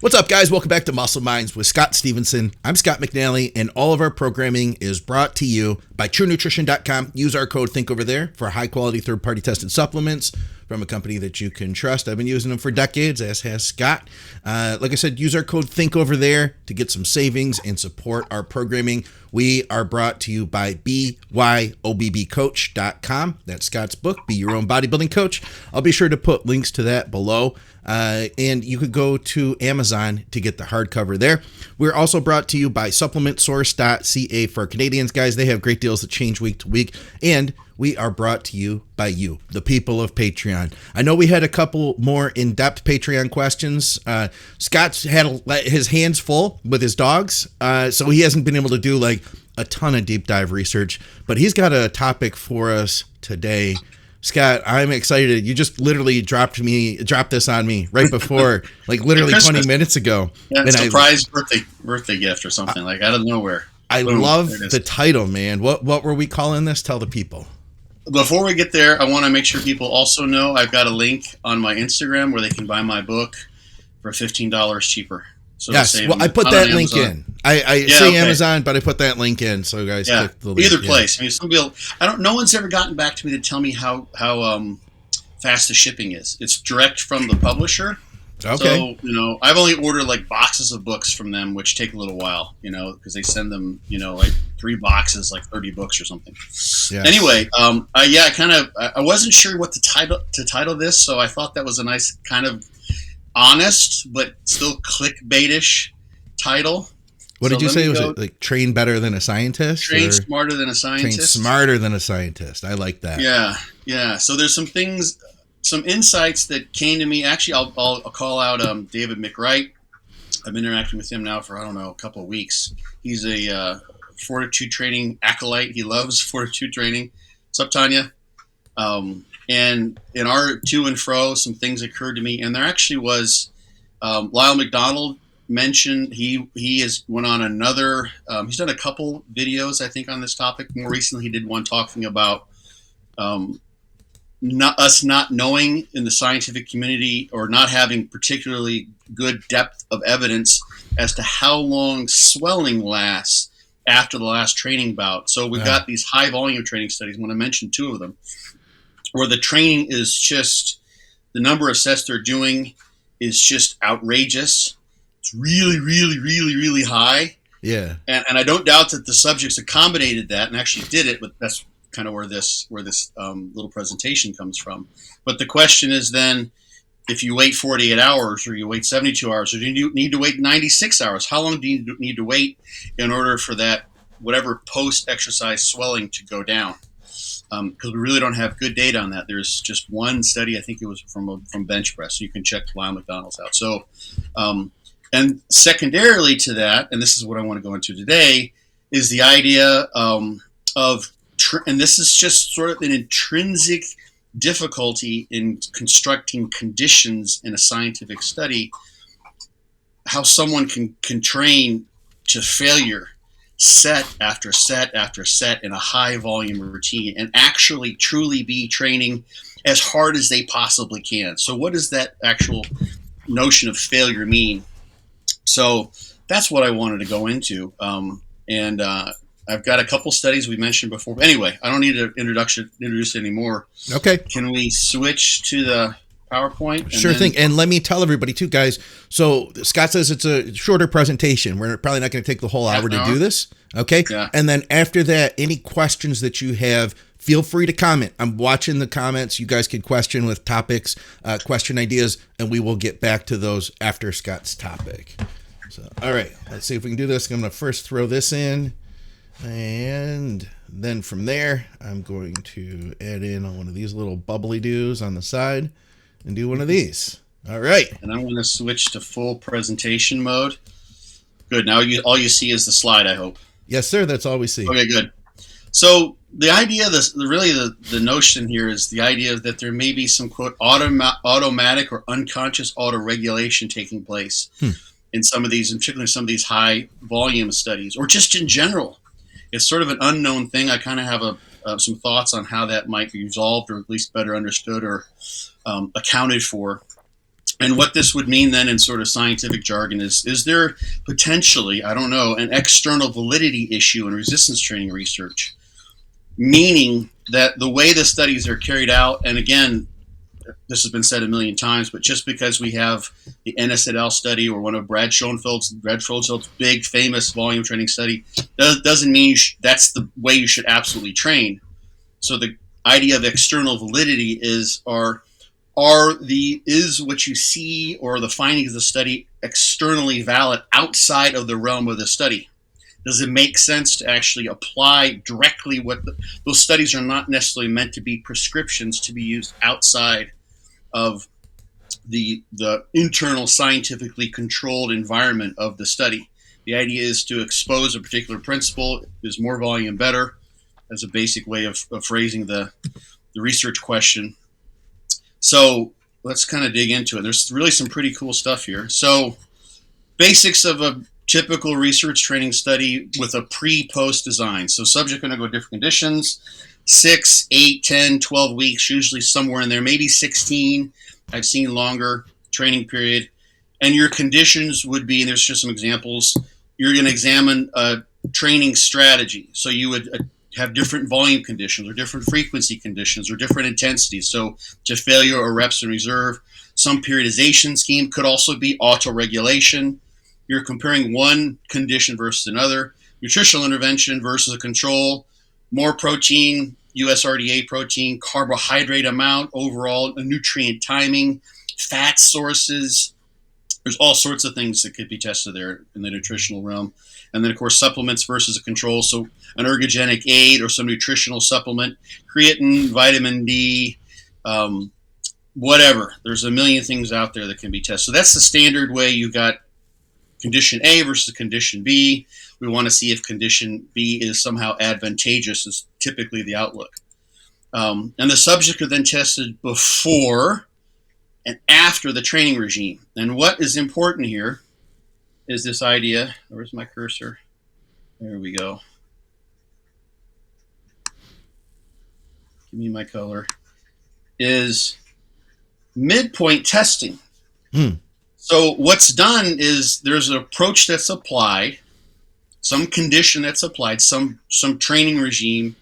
What's up, guys? Welcome back to Muscle Minds with Scott Stevenson. I'm Scott McNally, and all of our programming is brought to you by TrueNutrition.com. Use our code ThinkOverThere for high-quality third-party tested supplements from a company that you can trust. I've been using them for decades, as has Scott. Like I said, use our code ThinkOverThere to get some savings and support our programming. We are brought to you by BYOBBcoach.com. That's Scott's book, Be Your Own Bodybuilding Coach. I'll be sure to put links to that below. And you could go to Amazon to get the hardcover there. We're also brought to you by supplementsource.ca for Canadians, guys. They have great deals that change week to week. And we are brought to you by you, the people of Patreon. I know we had a couple more in-depth Patreon questions. Scott's had his hands full with his dogs, so he hasn't been able to do like a ton of deep dive research, but he's got a topic for us today. Scott, I'm excited. You just literally dropped this on me right before, like literally 20 minutes ago. Yeah, and surprise birthday gift or something like out of nowhere. I love the title, man. What were we calling this? Tell the people. Before we get there, I want to make sure people also know I've got a link on my Instagram where they can buy my book for $15 cheaper. So yes, well, I put that link in. I say okay. Amazon, but I put that link in, so guys click the link. Either place. I mean, some people, no one's ever gotten back to me to tell me how fast the shipping is. It's direct from the publisher. Okay. So, I've only ordered like boxes of books from them, which take a little while, because they send them, like 3 boxes, like 30 books or something. Yes. Anyway, I wasn't sure what to title this, so I thought that was a nice kind of honest but still clickbaitish title. What did you say? Was it like train better than a scientist? Train smarter than a scientist. Train smarter than a scientist. I like that. Yeah. So there's some things, some insights that came to me. Actually, I'll call out David McWright. I've been interacting with him now for, a couple of weeks. He's a fortitude training acolyte. He loves fortitude training. What's up, Tanya? And in our to and fro, some things occurred to me. And there actually was Lyle McDonald mentioned he went on another. He's done a couple videos, I think, on this topic. More recently, he did one talking about not knowing in the scientific community or not having particularly good depth of evidence as to how long swelling lasts after the last training bout. So we've got these high volume training studies. I want to mention 2 of them, where the training is just, the number of sets they're doing is just outrageous. It's really, really, really, really high. Yeah. And I don't doubt that the subjects accommodated that and actually did it, but that's kind of where this little presentation comes from. But the question is then, if you wait 48 hours or you wait 72 hours or do you need to wait 96 hours, how long do you need to wait in order for that whatever post-exercise swelling to go down? Because we really don't have good data on that. There's just one study, I think it was from bench press. So you can check Lyle McDonald's out. So, and secondarily to that, and this is what I want to go into today, is the idea and this is just sort of an intrinsic difficulty in constructing conditions in a scientific study, how someone can train to failure set after set after set in a high volume routine and actually truly be training as hard as they possibly can. So what does that actual notion of failure mean? So that's what I wanted to go into. I've got a couple studies we mentioned before. But anyway, I don't need to introduce anymore. Okay. Can we switch to the PowerPoint? Sure thing. And let me tell everybody too, guys. So Scott says it's a shorter presentation. We're probably not going to take the whole hour to do this. Okay. Yeah. And then after that, any questions that you have, feel free to comment. I'm watching the comments. You guys can question with topics, question ideas, and we will get back to those after Scott's topic. So, all right, let's see if we can do this. I'm going to first throw this in. And then from there, I'm going to add in on one of these little bubbly doos on the side and do one of these. All right. And I'm going to switch to full presentation mode. Good. Now all you see is the slide, I hope. Yes, sir. That's all we see. Okay, good. So the idea, the notion here is the idea that there may be some, quote, automatic or unconscious autoregulation taking place in some of these, and particularly some of these high volume studies, or just in general. It's sort of an unknown thing. I kind of have some thoughts on how that might be resolved or at least better understood or accounted for. And what this would mean then in sort of scientific jargon is there potentially, I don't know, an external validity issue in resistance training research, meaning that the way the studies are carried out, and again, this has been said a million times, but just because we have the NS et al. Study or one of Brad Schoenfeld's big famous volume training study doesn't mean that's the way you should absolutely train. So the idea of external validity is is what you see or the findings of the study externally valid outside of the realm of the study? Does it make sense to actually apply directly what those studies are not necessarily meant to be prescriptions to be used outside of the internal scientifically controlled environment of the study? The idea is to expose a particular principle. Is more volume better? As a basic way of phrasing the research question. So let's kind of dig into it. There's really some pretty cool stuff here. So basics of a typical research training study with a pre-post design. So subject going to go different conditions, 6, 8, 10, 12 weeks, usually somewhere in there, maybe 16. I've seen longer training period. And your conditions would be, and there's just some examples, you're going to examine a training strategy. So you would have different volume conditions or different frequency conditions or different intensities. So to failure or reps in reserve. Some periodization scheme could also be auto-regulation. You're comparing one condition versus another. Nutritional intervention versus a control. More protein, USRDA protein, carbohydrate amount, overall nutrient timing, fat sources. There's all sorts of things that could be tested there in the nutritional realm. And then, of course, supplements versus a control. So an ergogenic aid or some nutritional supplement, creatine, vitamin D, whatever. There's a million things out there that can be tested. So that's the standard way. You've got condition A versus condition B. We want to see if condition B is somehow advantageous, is typically the outlook. And the subject are then tested before and after the training regime. And what is important here is this idea. Where's my cursor? There we go. Give me my color. Is midpoint testing. So what's done is there's an approach that's applied, some condition that's applied, some training regime,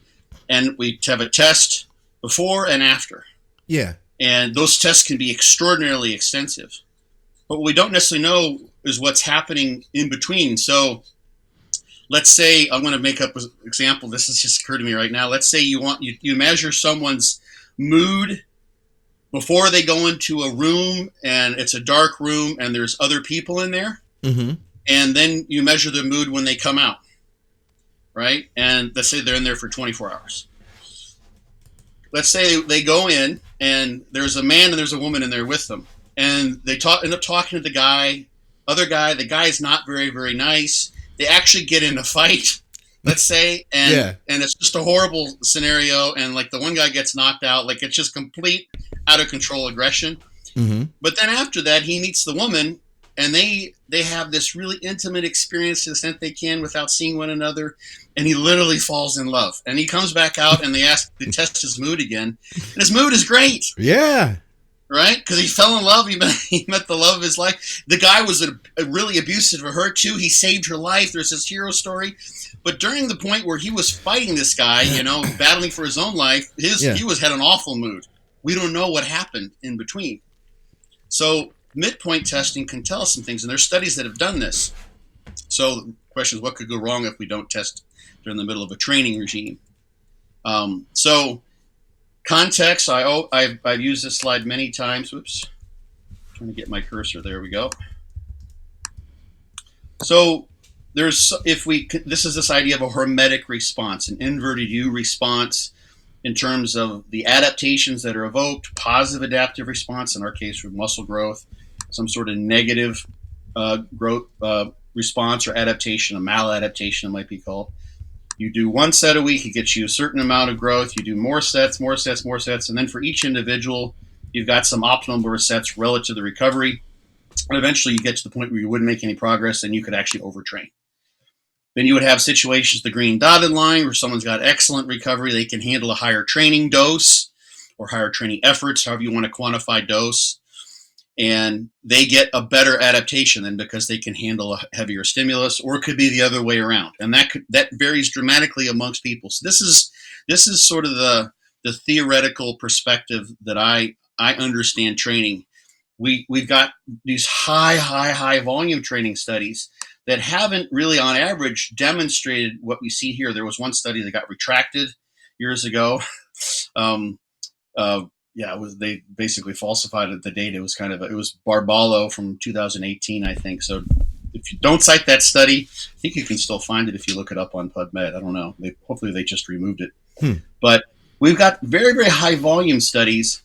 and we have a test before and after. Yeah. And those tests can be extraordinarily extensive. But what we don't necessarily know is what's happening in between. So let's say, I'm going to make up an example. This has just occurred to me right now. Let's say you measure someone's mood before they go into a room and it's a dark room and there's other people in there. Mm-hmm. And then you measure their mood when they come out, right? And let's say they're in there for 24 hours. Let's say they go in and there's a man and there's a woman in there with them. And they end up talking to the other guy. The guy is not very, very nice. They actually get in a fight, let's say, and it's just a horrible scenario. And like the one guy gets knocked out, like it's just complete out of control aggression. Mm-hmm. But then after that, he meets the woman, and they have this really intimate experience to the extent they can without seeing one another. And he literally falls in love. And he comes back out, and they test his mood again. And his mood is great. Yeah. Right? Because he fell in love. He met the love of his life. The guy was really abusive of her, too. He saved her life. There's this hero story. But during the point where he was fighting this guy, battling for his own life, he had an awful mood. We don't know what happened in between. So midpoint testing can tell us some things, and there's studies that have done this. So the question is, what could go wrong if we don't test during the middle of a training regime? So context, I've used this slide many times. Whoops. Trying to get my cursor. There we go. So this is this idea of a hormetic response, an inverted U response in terms of the adaptations that are evoked, positive adaptive response, in our case for muscle growth, some sort of negative growth response or adaptation, a maladaptation it might be called. You do one set a week, it gets you a certain amount of growth. You do more sets, and then for each individual, you've got some optimal number of sets relative to the recovery. And eventually you get to the point where you wouldn't make any progress and you could actually overtrain. Then you would have situations, the green dotted line, where someone's got excellent recovery. They can handle a higher training dose or higher training efforts, however you want to quantify dose. and they get a better adaptation than because they can handle a heavier stimulus, or it could be the other way around, and that varies dramatically amongst people. So this is sort of the theoretical perspective that I understand training. We've got these high volume training studies that haven't really, on average, demonstrated what we see here. There was one study that got retracted years ago. They basically falsified the data. It was Barbalo from 2018, I think. So if you don't cite that study, I think you can still find it if you look it up on PubMed. I don't know. Hopefully they just removed it. But we've got very, very high volume studies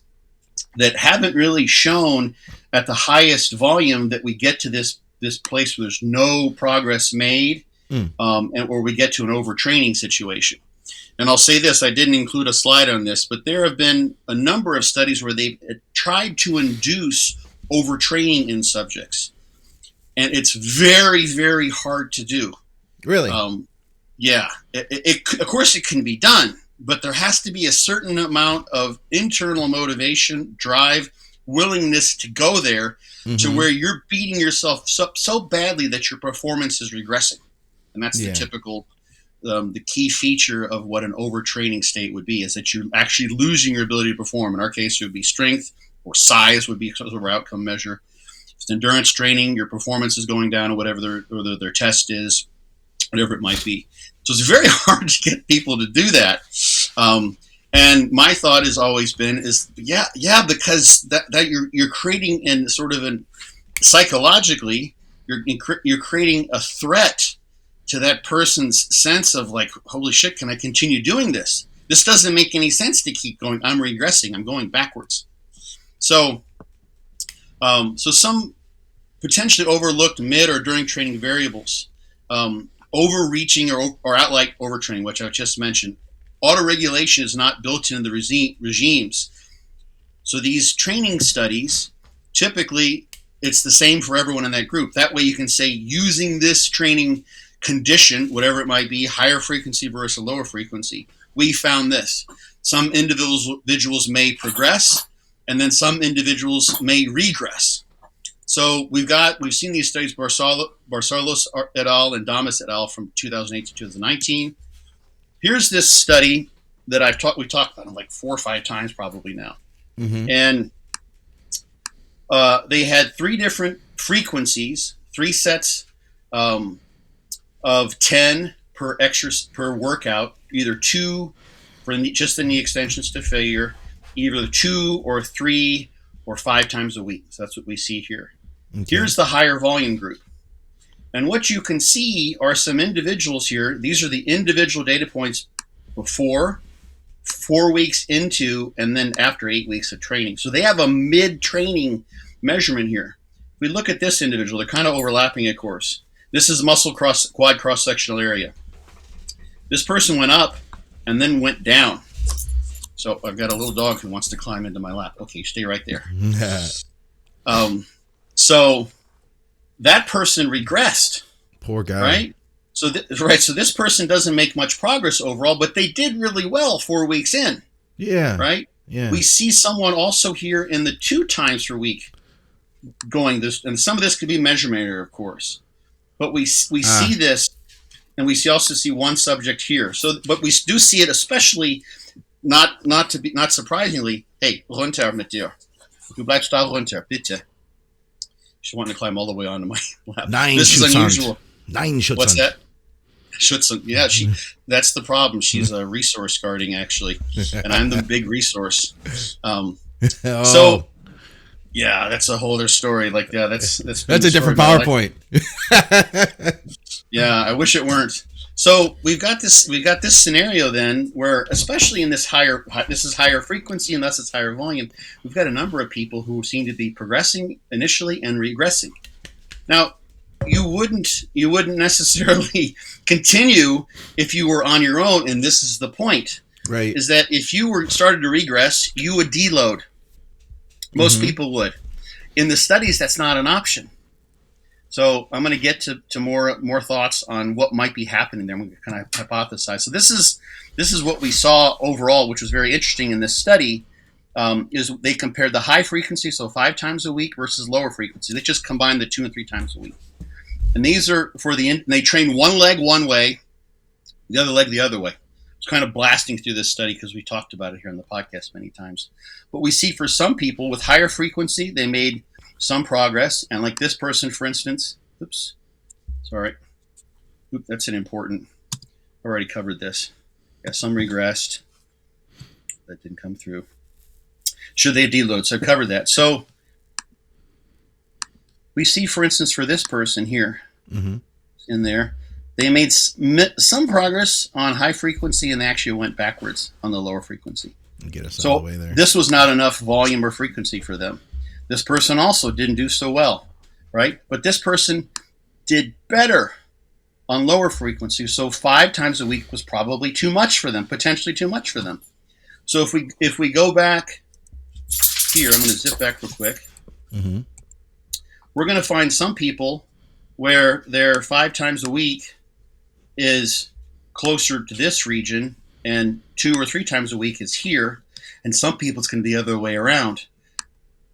that haven't really shown at the highest volume that we get to this place where there's no progress made, and or we get to an overtraining situation. And I'll say this, I didn't include a slide on this, but there have been a number of studies where they've tried to induce overtraining in subjects. And it's very, very hard to do. Really? Yeah. Of course, it can be done, but there has to be a certain amount of internal motivation, drive, willingness to go there to where you're beating yourself so badly that your performance is regressing. And that's the typical, the key feature of what an overtraining state would be, is that you're actually losing your ability to perform. In our case, it would be strength, or size would be sort of our outcome measure. If it's endurance training, your performance is going down, or whatever their test is, whatever it might be. So it's very hard to get people to do that. And my thought has always been because that you're creating in sort of psychologically, you're creating a threat to that person's sense of like, holy shit, can I continue doing this? This doesn't make any sense to keep going. I'm regressing. I'm going backwards. So some potentially overlooked mid or during training variables, overreaching or outright overtraining, which I just mentioned. Autoregulation is not built into the regimes. So these training studies, typically it's the same for everyone in that group. That way you can say, using this training condition, whatever it might be, higher frequency versus lower frequency, we found this. Some individuals may progress, and then some individuals may regress. So we've seen these studies, Barsalos et al. And Damas et al. From 2008 to 2019. Here's this study that we talked about like 4 or 5 times probably now. And they had 3 different frequencies, 3 sets of 10 per workout, either 2 for just the knee extensions to failure, either 2 or 3 or 5 times a week. So that's what we see here. Okay. Here's the higher volume group. And what you can see are some individuals here. These are the individual data points before, 4 weeks into, and then after 8 weeks of training. So they have a mid-training measurement here. If we look at this individual, they're kind of overlapping, of course. This is muscle quad cross-sectional area. This person went up and then went down. So I've got a little dog who wants to climb into my lap. Okay, stay right there. So that person regressed. Poor guy. Right? So this person doesn't make much progress overall, but they did really well 4 weeks in. Yeah. Right? Yeah. We see someone also here in the 2 times per week going this, and some of this could be measurement error, of course. But we see this, and we also see one subject here. So, but we do see it, especially not surprisingly. Hey, runter mit dir. Du bleibst da runter, bitte. She wanted to climb all the way onto my lap. This is unusual. What's that? Schutzhund. Yeah, that's the problem. She's a resource guarding, actually, and I'm the big resource. So, yeah, that's a whole other story. Like, yeah, that's a different PowerPoint. Yeah, I wish it weren't. So we've got this scenario then where, especially in this is higher frequency and thus it's higher volume, we've got a number of people who seem to be progressing initially and regressing. Now, you wouldn't necessarily continue if you were on your own, and this is the point. Right. Is that if you started to regress, you would deload. Most people would. In the studies, that's not an option. So I'm going to get to more thoughts on what might be happening there. I'm going to kind of hypothesize. So this is what we saw overall, which was very interesting in this study, is they compared the high frequency, so 5 times a week, versus lower frequency. They just combined the 2 and 3 times a week. And these are for they train one leg one way, the other leg the other way. It's kind of blasting through this study because we talked about it here on the podcast many times. But we see for some people with higher frequency, they made some progress. And like this person, for instance, that's an important, I already covered this. Yeah, some regressed. That didn't come through. Should they deload? So I covered that. So we see, for instance, for this person here, in there, they made some progress on high frequency, and they actually went backwards on the lower frequency. Get us all the way there. This was not enough volume or frequency for them. This person also didn't do so well, right? But this person did better on lower frequency. So 5 times a week was probably too much for them, potentially too much for them. So if we go back here, I'm going to zip back real quick. We're going to find some people where their 5 times a week is closer to this region, and 2 or 3 times a week is here. And some people it's going to be the other way around.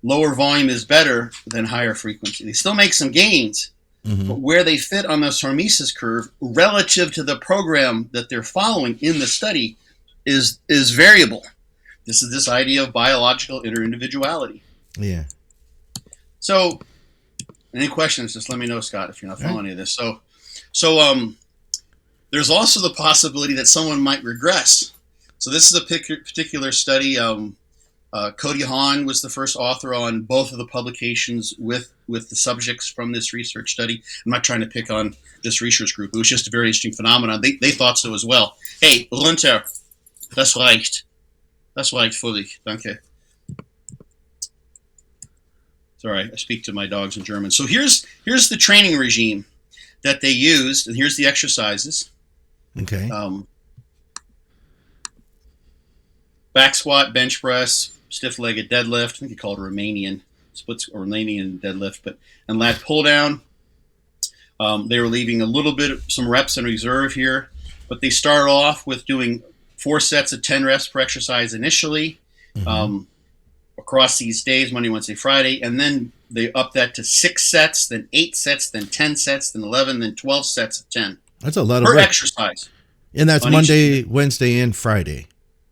Lower volume is better than higher frequency. They still make some gains, but where they fit on this hormesis curve relative to the program that they're following in the study is variable. This is this idea of biological interindividuality. Yeah. So, any questions? Just let me know, Scott, if you're not following any of this. So, there's also the possibility that someone might regress. So this is a particular study. Cody Hahn was the first author on both of the publications with the subjects from this research study. I'm not trying to pick on this research group. It was just a very interesting phenomenon. They thought so as well. Hey, runter, das reicht. Das reicht völlig. Danke. Sorry, I speak to my dogs in German. So here's the training regime that they used, and here's the exercises. Okay. Back squat, bench press, stiff-legged deadlift. I think you call it a Romanian splits or Romanian deadlift, and lat pull down. They were leaving a little bit of some reps in reserve here, but they start off with doing 4 sets of 10 reps per exercise initially, across these days, Monday, Wednesday, Friday, and then they up that to 6 sets, then 8 sets, then 10 sets, then 11, then 12 sets of 10. That's a lot per of exercise. And that's Monday, Wednesday, and Friday.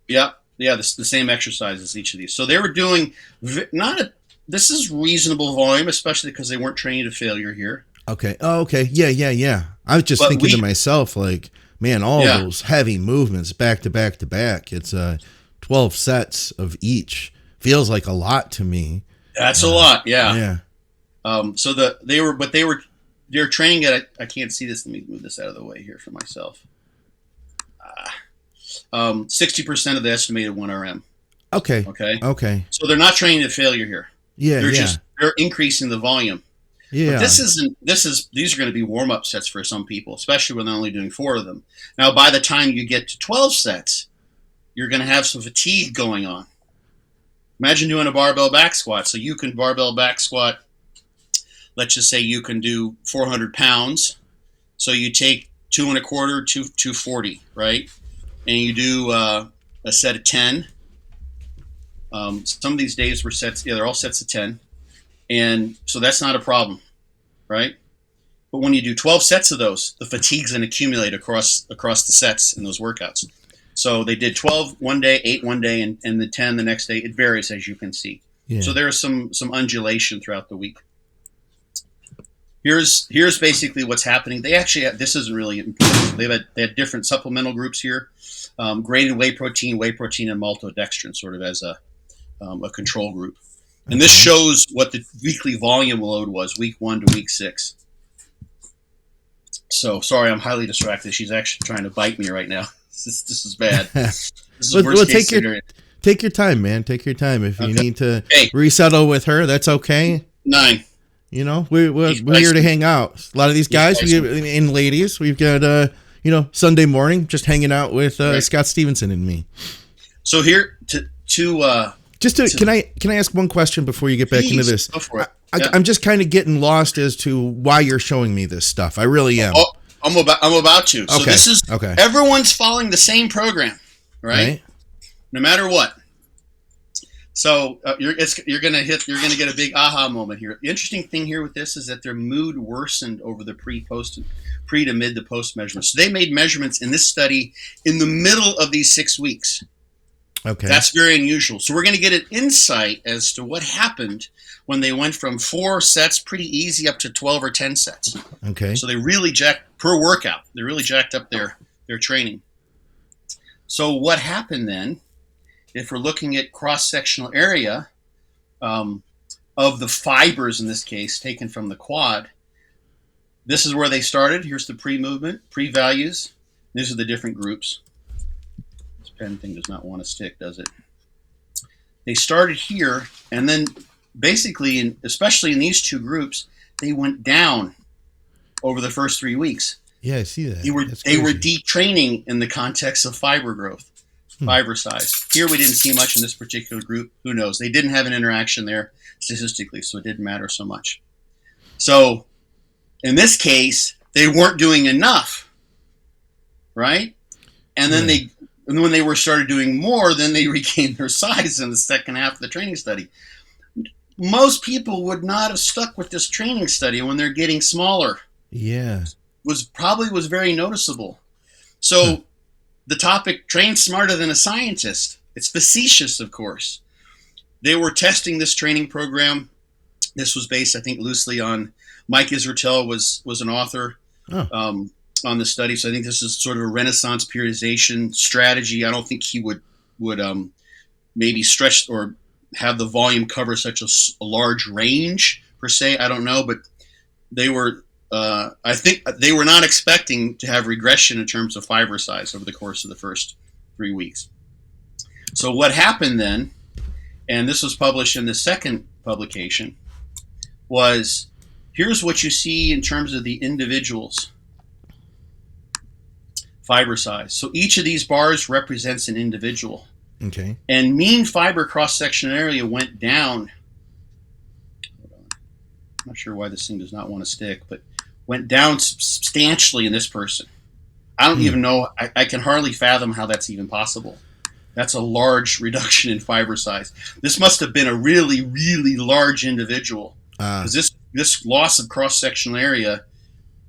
Yeah, the same exercises each of these. So they were doing this is reasonable volume, especially because they weren't training to failure here. Okay. Oh, okay. Yeah. I was just thinking to myself, like, man, all those heavy movements back to back to back. It's 12 sets of each. Feels like a lot to me. That's a lot. Yeah. Yeah. So they're training at, I can't see this. Let me move this out of the way here for myself. 60% of the estimated 1 RM. Okay. So they're not training to failure here. Yeah. They're increasing the volume. Yeah. But these are going to be warm-up sets for some people, especially when they're only doing 4 of them. Now, by the time you get to 12 sets, you're going to have some fatigue going on. Imagine doing a barbell back squat. So you can barbell back squat, let's just say you can do 400 pounds. So you take 2 1/4, 240, right? And you do a set of 10. Some of these days were sets, they're all sets of 10. And so that's not a problem, right? But when you do 12 sets of those, the fatigue's going to accumulate across the sets in those workouts. So they did 12 one day, 8 one day, and the 10 the next day. It varies, as you can see. Yeah. So there's some undulation throughout the week. Here's basically what's happening. They actually this isn't really important. They had different supplemental groups here, graded whey protein, and maltodextrin, sort of as a control group. And this shows what the weekly volume load was, week 1 to week 6. So sorry, I'm highly distracted. She's actually trying to bite me right now. This is bad. This is worst case scenario. Take your time, man. Take your time. If you need to resettle with her, that's okay. 9. You know, we're here to hang out. A lot of these guys and ladies, we've got Sunday morning just hanging out with Scott Stevenson and me. So here can I ask one question before you get back into this? Go for it. I'm just kind of getting lost as to why you're showing me this stuff. I really am. Oh, I'm about to. So this is everyone's following the same program, right? No matter what. So you're gonna get a big aha moment here. The interesting thing here with this is that their mood worsened over the pre to mid to post measurements. So they made measurements in this study in the middle of these 6 weeks. Okay. That's very unusual. So we're going to get an insight as to what happened when they went from 4 sets, pretty easy, up to 12 or 10 sets. Okay. So they really per workout. They really jacked up their training. So what happened then? If we're looking at cross-sectional area of the fibers, in this case, taken from the quad, this is where they started. Here's the pre-movement, pre-values. These are the different groups. This pen thing does not want to stick, does it? They started here, and then basically, especially in these 2 groups, they went down over the first 3 weeks. Yeah, I see that. They were detraining in the context of fiber growth. Fiber size. Here we didn't see much in this particular group. Who knows? They didn't have an interaction there statistically, so it didn't matter so much. So in this case, they weren't doing enough, right? And then when they started doing more, then they regained their size in the second half of the training study. Most people would not have stuck with this training study when they're getting smaller. Yeah. Was very noticeable. So the topic, train smarter than a scientist. It's facetious, of course. They were testing this training program. This was based, I think, loosely on Mike Israetel was an author on the study. So I think this is sort of a Renaissance periodization strategy. I don't think he would maybe stretch or have the volume cover such a large range per se. I don't know, but they were. I think they were not expecting to have regression in terms of fiber size over the course of the first 3 weeks. So what happened then, and this was published in the second publication, was here's what you see in terms of the individuals' fiber size. So each of these bars represents an individual. Okay. And mean fiber cross-section area went down. I'm not sure why this thing does not want to stick, but went down substantially in this person. I don't even know. I can hardly fathom how that's even possible. That's a large reduction in fiber size. This must have been a really, really large individual. Because this loss of cross-sectional area,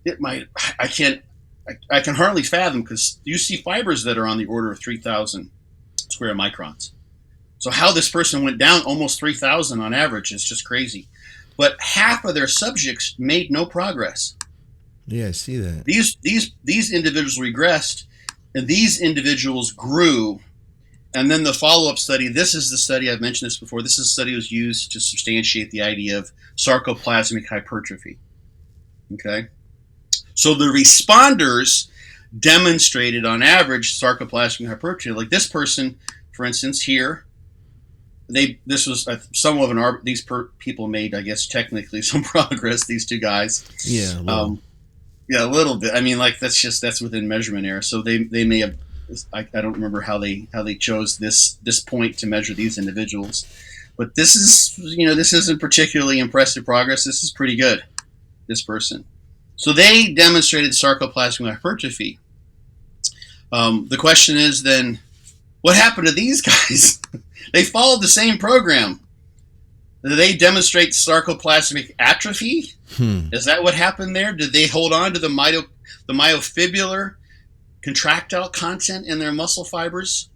I can hardly fathom, because you see fibers that are on the order of 3,000 square microns. So how this person went down almost 3,000 on average is just crazy. But half of their subjects made no progress. Yeah, I see that. These individuals regressed, and these individuals grew. And then the follow-up study, this is the study, I've mentioned this before, this is the study that was used to substantiate the idea of sarcoplasmic hypertrophy. Okay? So the responders demonstrated on average sarcoplasmic hypertrophy. Like this person, for instance, here, this was somewhat of an these people made, I guess, technically some progress. These 2 guys, yeah, a little bit. I mean, like that's within measurement error. So they may have. I don't remember how they chose this point to measure these individuals, but this isn't particularly impressive progress. This is pretty good. This person, so they demonstrated sarcoplasmic hypertrophy. The question is then, what happened to these guys? They followed the same program. Did they demonstrate sarcoplasmic atrophy? Is that what happened there? Did they hold on to the myofibular contractile content in their muscle fibers?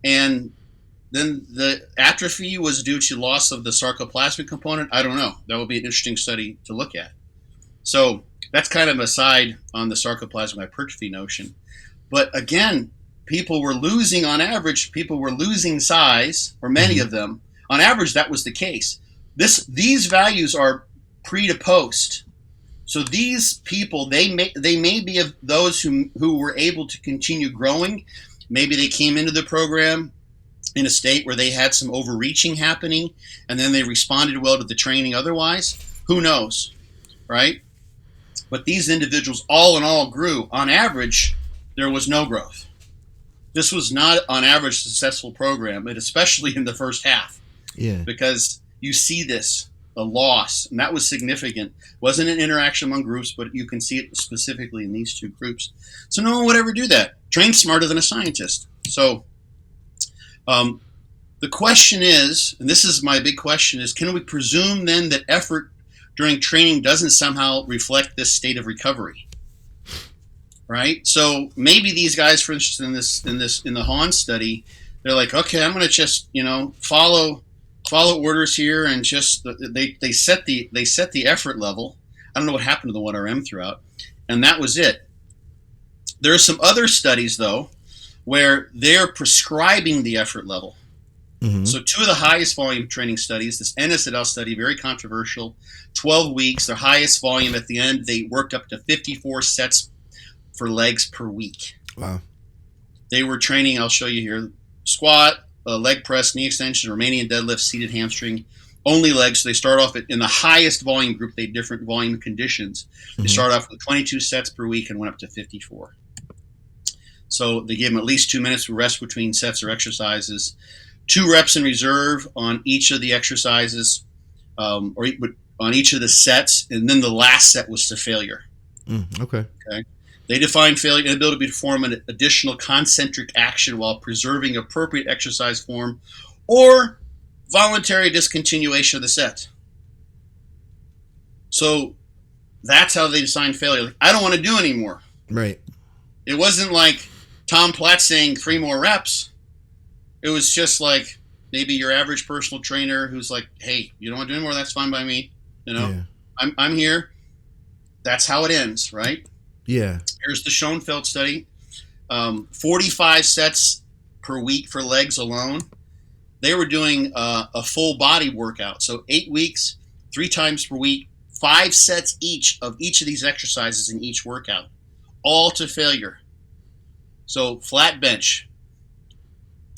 And then the atrophy was due to loss of the sarcoplasmic component? I don't know. That would be an interesting study to look at. So that's kind of a side on the sarcoplasmic hypertrophy notion. But again, people were losing size, or many of them. On average, that was the case. These values are pre to post. So these people, they may be of those who were able to continue growing. Maybe they came into the program in a state where they had some overreaching happening, and then they responded well to the training otherwise. Who knows, right? But these individuals all in all grew. On average, there was no growth. This was not, on average, a successful program, and especially in the first half. Yeah. Because you see a loss, and that was significant. It wasn't an interaction among groups, but you can see it specifically in these 2 groups. So no one would ever do that. Train smarter than a scientist. So The question is, and this is my big question, is can we presume then that effort during training doesn't somehow reflect this state of recovery? Right? So maybe these guys, for instance, in the Hahn study, they're like, okay, I'm going to just, follow orders here, and just they set the effort level. I don't know what happened to the 1RM throughout, and that was it. There are some other studies though where they're prescribing the effort level. Mm-hmm. So two of the highest volume training studies, this Interstitial study, very controversial, 12 weeks, their highest volume at the end, they worked up to 54 sets for legs per week. Wow. They were training, I'll show you here, squat, leg press, knee extension, Romanian deadlift, seated hamstring, only legs. So they start off in the highest volume group. They had different volume conditions. They start off with 22 sets per week and went up to 54. So they gave them at least 2 minutes of rest between sets or exercises, 2 reps in reserve on each of the exercises, or on each of the sets, and then the last set was to failure. Okay. They define failure inability to perform an additional concentric action while preserving appropriate exercise form, or voluntary discontinuation of the set. So that's how they define failure. Like, I don't want to do anymore. Right. It wasn't like Tom Platt saying 3 more reps. It was just like maybe your average personal trainer who's like, hey, you don't want to do anymore? That's fine by me. Yeah. I'm here. That's how it ends, right? Yeah. Here's the Schoenfeld study. 45 sets per week for legs alone. They were doing a full body workout. So 8 weeks, 3 times per week, 5 sets each of these exercises in each workout, all to failure. So flat bench,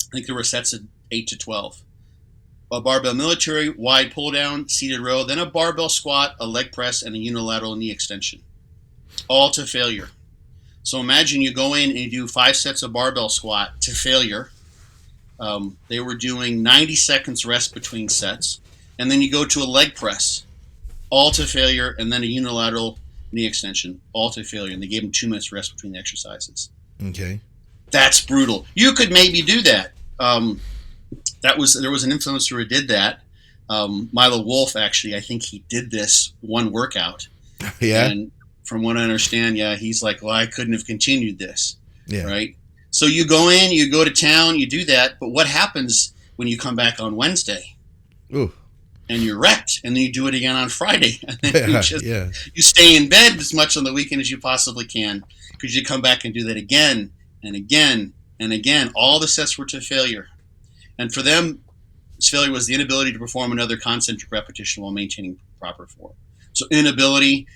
I think there were sets of 8 to 12. A barbell military, wide pull down, seated row, then a barbell squat, a leg press, and a unilateral knee extension. All to failure. So imagine you go in and you do 5 sets of barbell squat to failure. They were doing 90 seconds rest between sets. And then you go to a leg press, all to failure, and then a unilateral knee extension, all to failure. And they gave them 2 minutes rest between the exercises. Okay. That's brutal. You could maybe do that. There was an influencer who did that. Milo Wolf, actually, I think he did this one workout. Yeah. And from what I understand, he's like, well, I couldn't have continued this. Yeah. Right. So you go in, you go to town, you do that. But what happens when you come back on Wednesday? Ooh. And you're wrecked, and then you do it again on Friday. And then you stay in bed as much on the weekend as you possibly can, because you come back and do that again and again and again. All the sets were to failure. And for them, failure was the inability to perform another concentric repetition while maintaining proper form. So inability,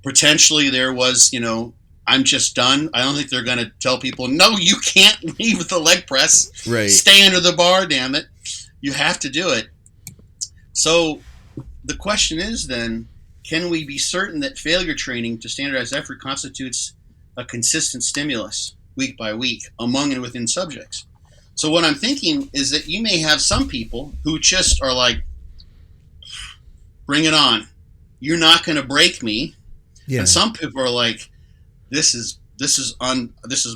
potentially there was, I'm just done. I don't think they're going to tell people, no, you can't leave with the leg press. Right. Stay under the bar, damn it. You have to do it. So the question is then, can we be certain that failure training to standardize effort constitutes a consistent stimulus week by week among and within subjects? So what I'm thinking is that you may have some people who just are like, bring it on. You're not going to break me. Yeah. And some people are like, this is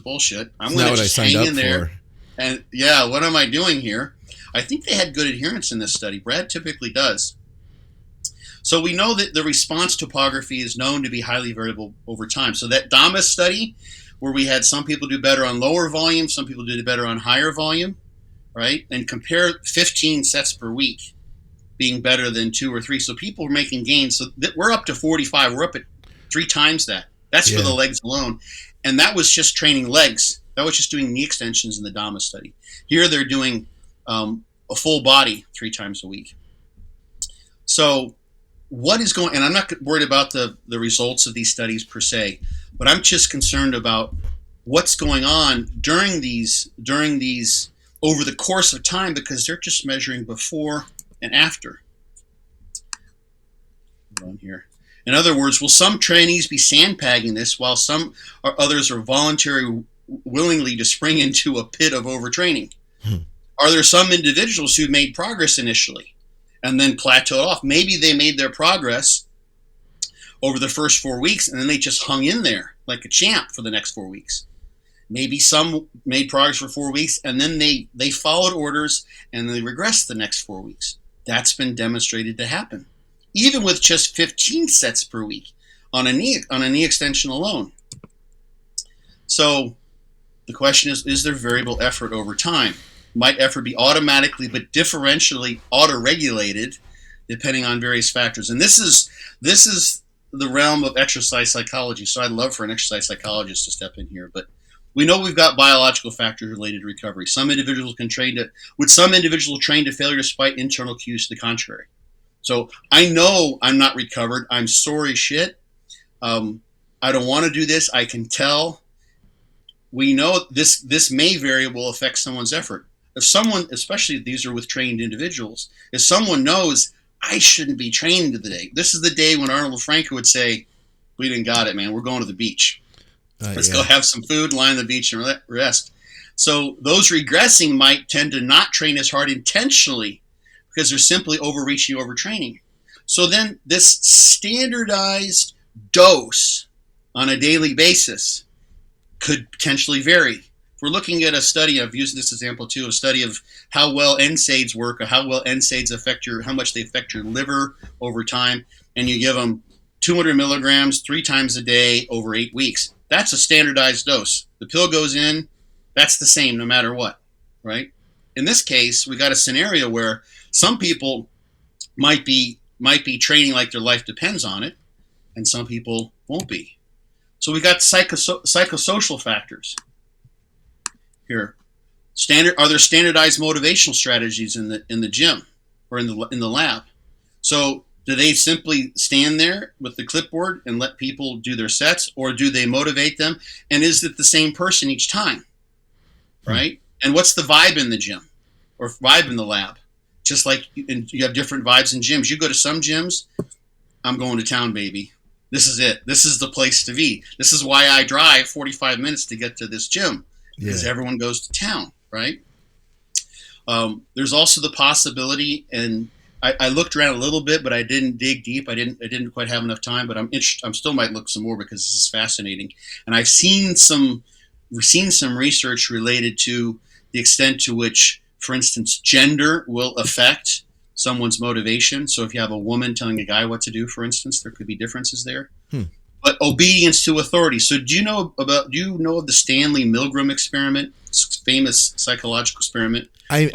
bullshit. I'm going to just hang in there. And what am I doing here? I think they had good adherence in this study. Brad typically does. So we know that the response topography is known to be highly variable over time. So that Damas study, where we had some people do better on lower volume, some people do better on higher volume, right? And compare 15 sets per week being better than 2 or 3. So people are making gains. So we're up to 45. We're up at 3 times that. That's for the legs alone. And that was just training legs. That was just doing knee extensions in the Damas study. Here they're doing a full body 3 times a week. So what is going, and I'm not worried about the results of these studies per se, but I'm just concerned about what's going on during these over the course of time, because they're just measuring before and after. On here. In other words, will some trainees be sandbagging this while some or others are willingly to spring into a pit of overtraining? Are there some individuals who made progress initially and then plateaued off? Maybe they made their progress over the first 4 weeks and then they just hung in there like a champ for the next 4 weeks. Maybe some made progress for 4 weeks, and then they followed orders and they regressed the next 4 weeks. That's been demonstrated to happen, even with just 15 sets per week on a knee extension alone. So the question is there variable effort over time? Might effort be automatically but differentially auto-regulated depending on various factors? And this is the realm of exercise psychology. So I'd love for an exercise psychologist to step in here. But we know we've got biological factors related to recovery. Some individuals train to failure despite internal cues to the contrary. So I know I'm not recovered. I'm sore as shit. I don't want to do this. I can tell. We know this may variable affect someone's effort. If someone, especially these are with trained individuals, if someone knows I shouldn't be training today, this is the day when Arnold Franco would say, "We didn't got it, man. We're going to the beach. Let's go have some food, lie on the beach, and rest." So those regressing might tend to not train as hard intentionally because they're simply overreaching, overtraining. So then this standardized dose on a daily basis could potentially vary. If we're looking at a study, I've used this example too, a study of how well NSAIDs work or how well NSAIDs how much they affect your liver over time, and you give them 200 milligrams 3 times a day over 8 weeks. That's a standardized dose. The pill goes in, that's the same no matter what, right? In this case, we got a scenario where some people might be training like their life depends on it, and some people won't be. So we got psychosocial factors here. Are there standardized motivational strategies in the gym or in the lab? So do they simply stand there with the clipboard and let people do their sets, or do they motivate them? And is it the same person each time, right? And what's the vibe in the gym or vibe in the lab? Just like you have different vibes in gyms. You go to some gyms, I'm going to town, baby. This is it. This is the place to be. This is why I drive 45 minutes to get to this gym, because everyone goes to town, right? There's also the possibility, and I looked around a little bit, but I didn't dig deep. I didn't quite have enough time, but I'm still might look some more because this is fascinating. And we've seen some research related to the extent to which, for instance, gender will affect someone's motivation. So if you have a woman telling a guy what to do, for instance, there could be differences there. But obedience to authority. So do you know of the Stanley Milgram experiment, famous psychological experiment? I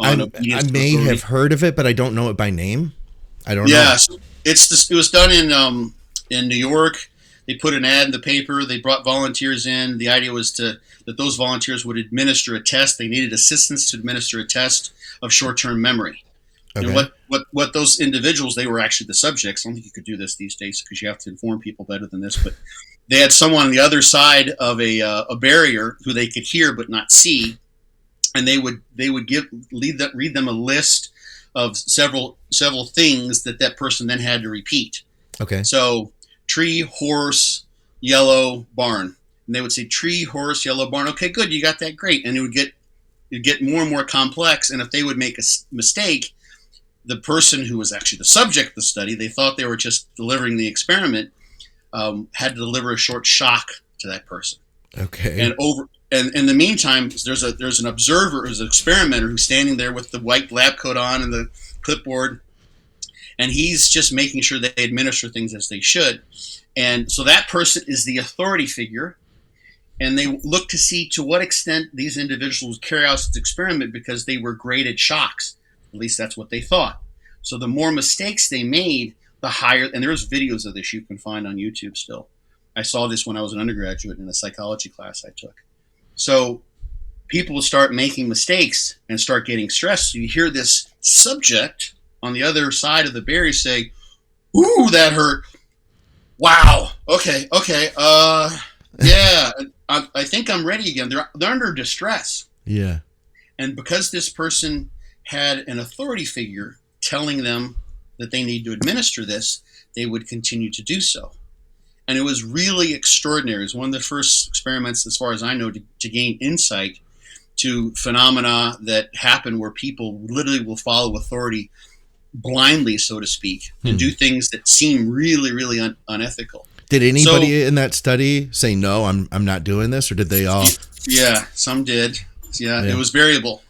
may have heard of it, but I don't know it by name. I don't know. Yeah, so it was done in New York. They put an ad in the paper. They brought volunteers in. The idea was that those volunteers would administer a test. They needed assistance to administer a test of short-term memory. Okay. And what those individuals, they were actually the subjects. I don't think you could do this these days because you have to inform people better than this. But they had someone on the other side of a barrier who they could hear but not see, and they would read them a list of several things that person then had to repeat. Okay. So tree, horse, yellow, barn, and they would say tree, horse, yellow, barn. Okay, good, you got that, great. And it'd get more and more complex. And if they would make a mistake, the person who was actually the subject of the study, they thought they were just delivering the experiment, had to deliver a short shock to that person. Okay. And in the meantime, there's an observer, who's an experimenter who's standing there with the white lab coat on and the clipboard, and he's just making sure they administer things as they should. And so that person is the authority figure, and they look to see to what extent these individuals carry out this experiment because they were graded shocks. At least that's what they thought. So the more mistakes they made, the higher, and there's videos of this you can find on YouTube still. I saw this when I was an undergraduate in a psychology class I took. So people will start making mistakes and start getting stressed. So you hear this subject on the other side of the barrier say, "Ooh, that hurt. Wow. Okay. Yeah. I think I'm ready again." They're under distress. Yeah. And because this person had an authority figure telling them that they need to administer this, they would continue to do so. And it was really extraordinary. It was one of the first experiments, as far as I know, to gain insight to phenomena that happen where people literally will follow authority blindly, so to speak, and do things that seem really, really unethical. Did anybody in that study say, no, I'm not doing this, or did they all? Yeah, some did. Yeah, it was variable.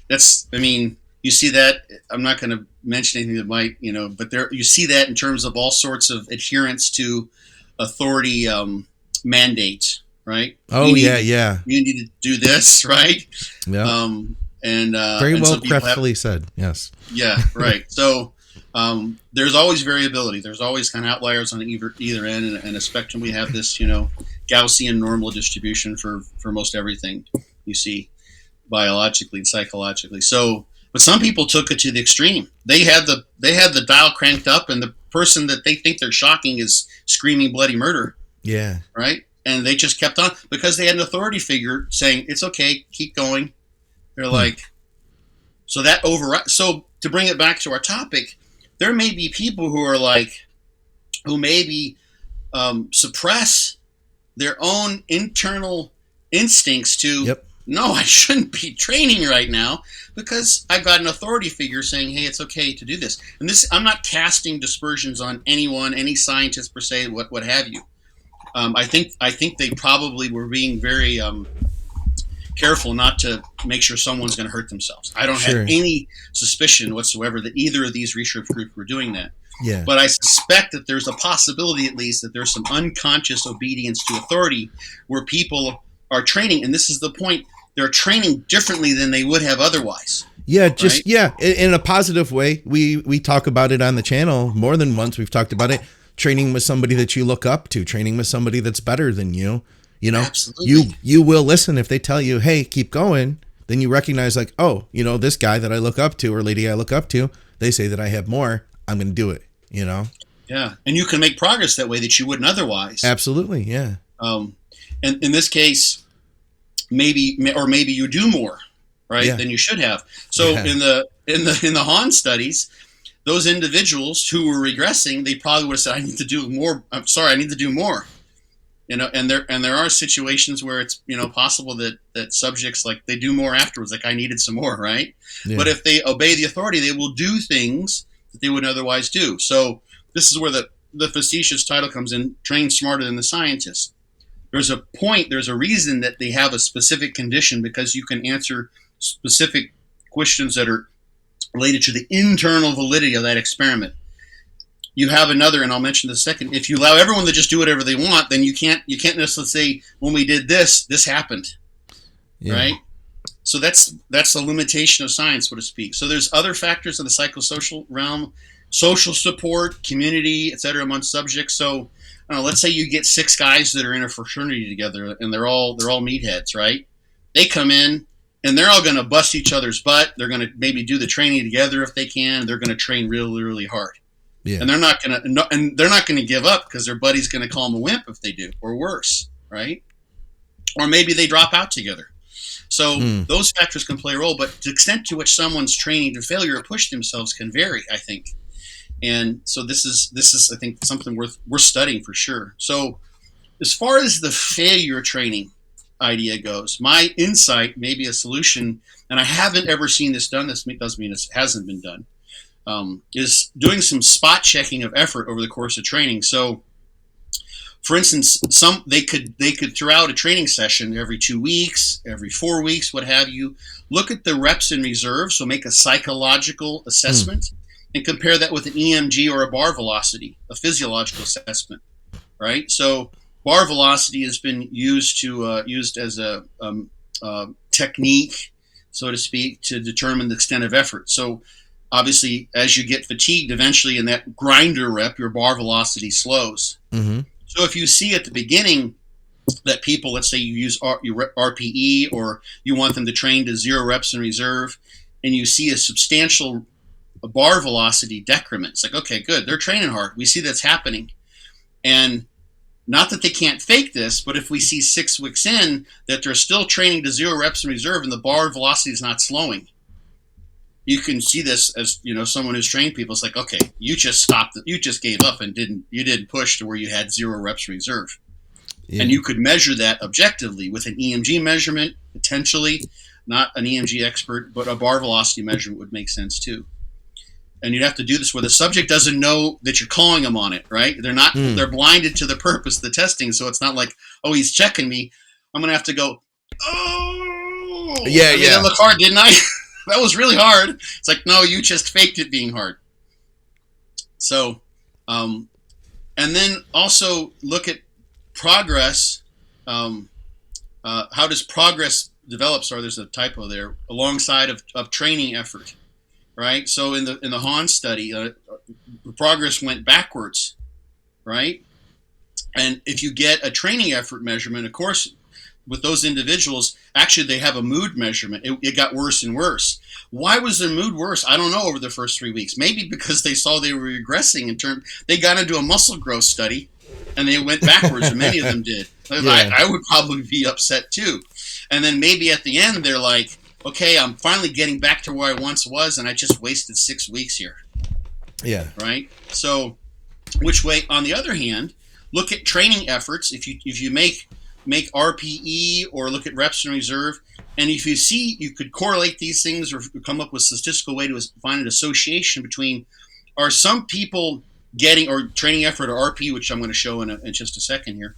You see that. I'm not going to mention anything that might, but you see that in terms of all sorts of adherence to authority mandate, right? Oh, yeah. You need to do this, right? Yeah. Very well craftily said. Yes. Yeah, right. So there's always variability. There's always kind of outliers on either end, and a spectrum. We have this, Gaussian normal distribution for most everything you see biologically and psychologically. So, but some people took it to the extreme. They had the dial cranked up, and the person that they think they're shocking is screaming bloody murder. Yeah. Right. And they just kept on because they had an authority figure saying it's okay, keep going. They're like, so that So to bring it back to our topic, there may be people who maybe suppress their own internal instincts to, no, I shouldn't be training right now because I've got an authority figure saying, hey, it's okay to do this. And I'm not casting dispersions on anyone, any scientist per se, what have you. I think they probably were being very careful not to make sure someone's going to hurt themselves. I don't have any suspicion whatsoever that either of these research groups were doing that. Yeah. But I suspect that there's a possibility, at least, that there's some unconscious obedience to authority where people are training, and this is the point, they're training differently than they would have otherwise. Yeah, in a positive way. We talk about it on the channel more than once. We've talked about it. Training with somebody that you look up to, training with somebody that's better than you. Absolutely. You will listen if they tell you, hey, keep going. Then you recognize like, oh, this guy that I look up to or lady I look up to, they say that I have more. I'm going to do it, Yeah. And you can make progress that way that you wouldn't otherwise. Absolutely. Yeah. And in this case, maybe you do more, right, than you should have. So in the Han studies, those individuals who were regressing, they probably would have said, I need to do more. I'm sorry, I need to do more. And there are situations where it's, possible that subjects, like, they do more afterwards, like, I needed some more, right? Yeah. But if they obey the authority, they will do things that they wouldn't otherwise do. So this is where the facetious title comes in, train smarter than the scientists. There's a reason that they have a specific condition, because you can answer specific questions that are related to the internal validity of that experiment. You have another, and I'll mention this second. If you allow everyone to just do whatever they want, then you can't necessarily say, when we did this happened, right? So that's the limitation of science, so to speak. So there's other factors in the psychosocial realm, social support, community, et cetera, among subjects. So let's say you get 6 guys that are in a fraternity together, and they're all meatheads, right? They come in, and they're all going to bust each other's butt. They're going to maybe do the training together if they can. They're going to train really, really hard. Yeah. And they're not going to give up because their buddy's going to call them a wimp if they do, or worse, right? Or maybe they drop out together. So those factors can play a role, but the extent to which someone's training to failure or push themselves can vary, I think. And so this is I think something worth studying for sure. So as far as the failure training idea goes, my insight, maybe a solution, and I haven't ever seen this done. This doesn't mean it hasn't been done. Is doing some spot checking of effort over the course of training. So, for instance, they could throughout a training session every 2 weeks, every 4 weeks, what have you, look at the reps in reserve. So make a psychological assessment and compare that with an EMG or a bar velocity, a physiological assessment, right? So bar velocity has been used as a technique, so to speak, to determine the extent of effort. So obviously, as you get fatigued, eventually in that grinder rep, your bar velocity slows. Mm-hmm. So if you see at the beginning that people, let's say you use RPE, or you want them to train to 0 reps in reserve, and you see a substantial bar velocity decrement, it's like, okay, good, they're training hard. We see that's happening. And not that they can't fake this, but if we see 6 weeks in that they're still training to 0 reps in reserve and the bar velocity is not slowing, you can see this as, someone who's trained people. It's like, okay, you just stopped. You just gave up and didn't push to where you had 0 reps reserve. Yeah. And you could measure that objectively with an EMG measurement, potentially, not an EMG expert, but a bar velocity measurement would make sense too. and you'd have to do this where the subject doesn't know that you're calling them on it, right? They're not, they're blinded to the purpose of the testing. So it's not like, oh, he's checking me. I'm going to have to go, oh, yeah, that looked hard, didn't I? That was really hard. It's like, no, you just faked it being hard. So, and then also look at progress. How does progress develop? Sorry, there's a typo there. Alongside of training effort. Right, so in the Hahn study, progress went backwards, right? And if you get a training effort measurement, of course, with those individuals, actually they have a mood measurement. It got worse and worse. Why was their mood worse? I don't know. Over the first 3 weeks, maybe because they saw they were regressing in terms. They got into a muscle growth study, and they went backwards. And many of them did. Yeah. I would probably be upset too. And then maybe at the end they're like, okay, I'm finally getting back to where I once was, and I just wasted 6 weeks here. Yeah. Right? So, which way, on the other hand, look at training efforts. If you make RPE or look at reps in reserve, and if you see you could correlate these things or come up with a statistical way to find an association between, are some people getting, or training effort or RPE, which I'm going to show in just a second here,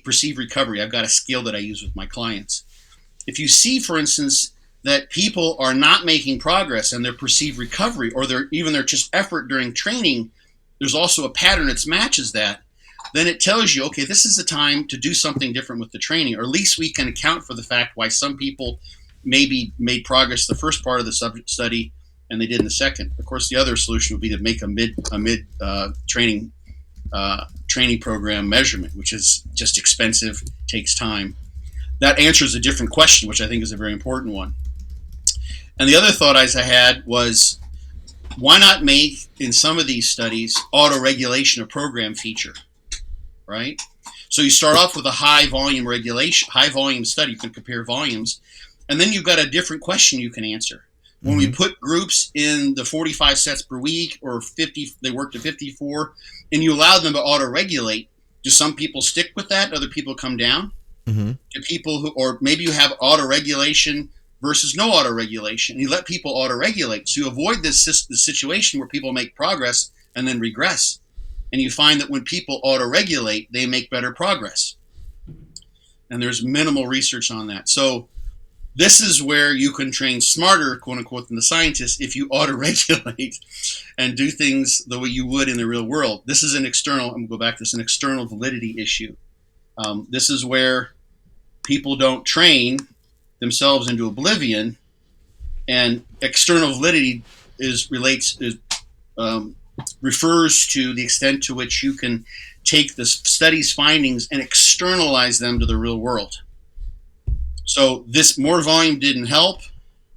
perceived recovery. I've got a scale that I use with my clients. If you see, for instance, that people are not making progress and their perceived recovery, or their just effort during training, there's also a pattern that matches that, then it tells you, okay, this is the time to do something different with the training, or at least we can account for the fact why some people maybe made progress the first part of the study and they did in the second. Of course, the other solution would be to make a mid training program measurement, which is just expensive, takes time. That answers a different question, which I think is a very important one. And the other thought I had was, why not make, in some of these studies, auto-regulation a program feature, right? So you start off with a high volume study, you can compare volumes, and then you've got a different question you can answer. When we put groups in the 45 sets per week, or 50, they work to 54, and you allow them to auto-regulate, do some people stick with that? Other people come down? Do people or maybe you have auto-regulation versus no auto-regulation. You let people auto-regulate. So you avoid this situation where people make progress and then regress. And you find that when people auto-regulate, they make better progress. And there's minimal research on that. So this is where you can train smarter, quote unquote, than the scientists if you auto-regulate and do things the way you would in the real world. This is an external, I'm going to go back to this, an external validity issue. This is where people don't train themselves into oblivion, and external validity refers to the extent to which you can take the study's findings and externalize them to the real world. So this more volume didn't help,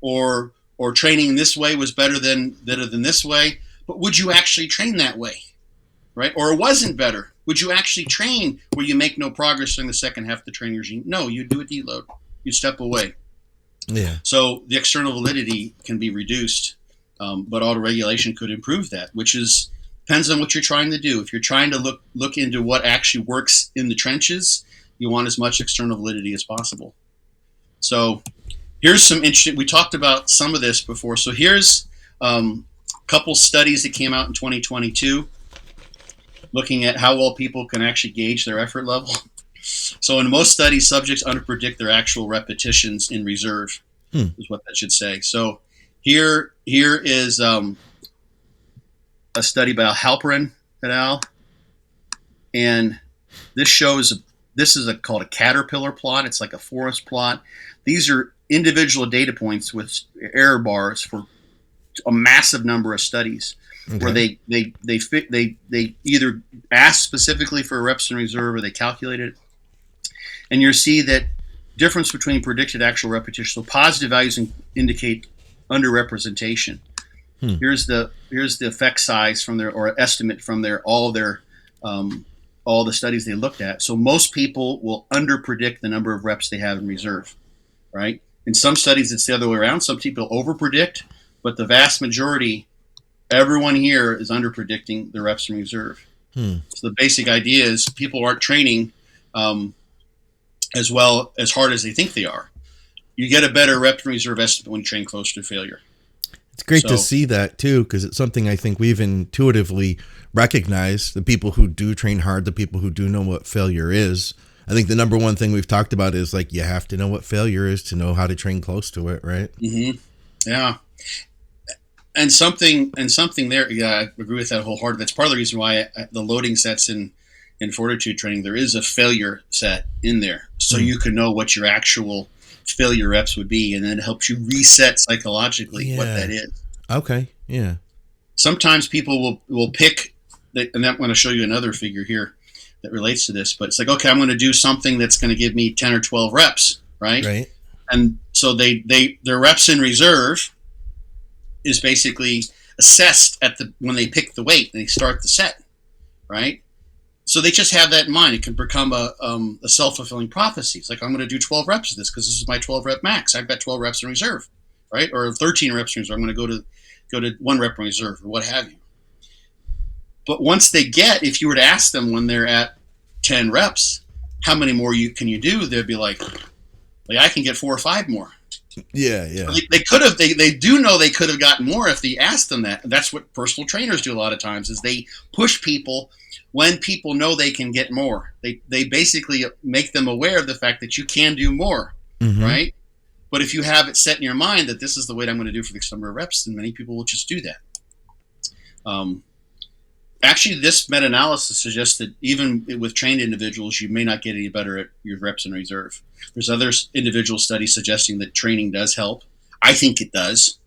or training this way was better than this way. But would you actually train that way, right? Or it wasn't better. Would you actually train where you make no progress during the second half of the training regime? No, you do a deload. You step away. Yeah. So the external validity can be reduced, but auto-regulation could improve that, which depends on what you're trying to do. If you're trying to look into what actually works in the trenches, you want as much external validity as possible. So here's some interesting, we talked about some of this before. So here's a couple studies that came out in 2022 looking at how well people can actually gauge their effort level. So in most studies, subjects underpredict their actual repetitions in reserve, is what that should say. So here is a study by Halperin et al. And this shows, this is called a caterpillar plot. It's like a forest plot. These are individual data points with error bars for a massive number of studies. Okay. Where they either asked specifically for reps in reserve or they calculated it. And you see that difference between predicted actual repetition. So positive values indicate underrepresentation. Here's the effect size from their, or estimate from all the studies they looked at. So most people will underpredict the number of reps they have in reserve, right? In some studies, it's the other way around. Some people overpredict, but the vast majority, everyone here is underpredicting the reps in reserve. So the basic idea is people aren't training as well, as hard as they think they are. you get a better rep and reserve estimate when you train closer to failure. It's great to see that too, because it's something I think we've intuitively recognized. The people who do train hard, the people who do know what failure is. I think the number one thing we've talked about is like you have to know what failure is to know how to train close to it, right? Mm-hmm. Yeah. And something there, yeah, I agree with that wholeheartedly. That's part of the reason why the loading sets in fortitude training, there is a failure set in there, so you can know what your actual failure reps would be, and then it helps you reset psychologically what that is. Okay, yeah. Sometimes people will pick, and I'm going to show you another figure here that relates to this, but it's like, okay, I'm going to do something that's going to give me 10 or 12 reps, right? Right. And so their reps in reserve is basically assessed when they pick the weight and they start the set, right? So they just have that in mind. It can become a self-fulfilling prophecy. It's like, I'm going to do 12 reps of this because this is my 12 rep max. I've got 12 reps in reserve, right? Or 13 reps in reserve. I'm going to go to 1 rep in reserve or what have you. But once if you were to ask them when they're at 10 reps, how many more can you do? They'd be like I can get 4 or 5 more. Yeah. So they could have. They do know they could have gotten more if they asked them that. That's what personal trainers do a lot of times. Is they push people when people know they can get more. They basically make them aware of the fact that you can do more, right? But if you have it set in your mind that this is the weight I'm going to do for the number of reps, then many people will just do that. Actually, this meta-analysis suggests that even with trained individuals, you may not get any better at your reps in reserve. There's other individual studies suggesting that training does help. I think it does.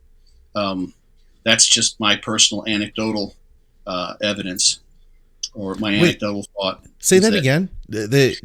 That's just my personal anecdotal evidence or my anecdotal thought. Say that again. The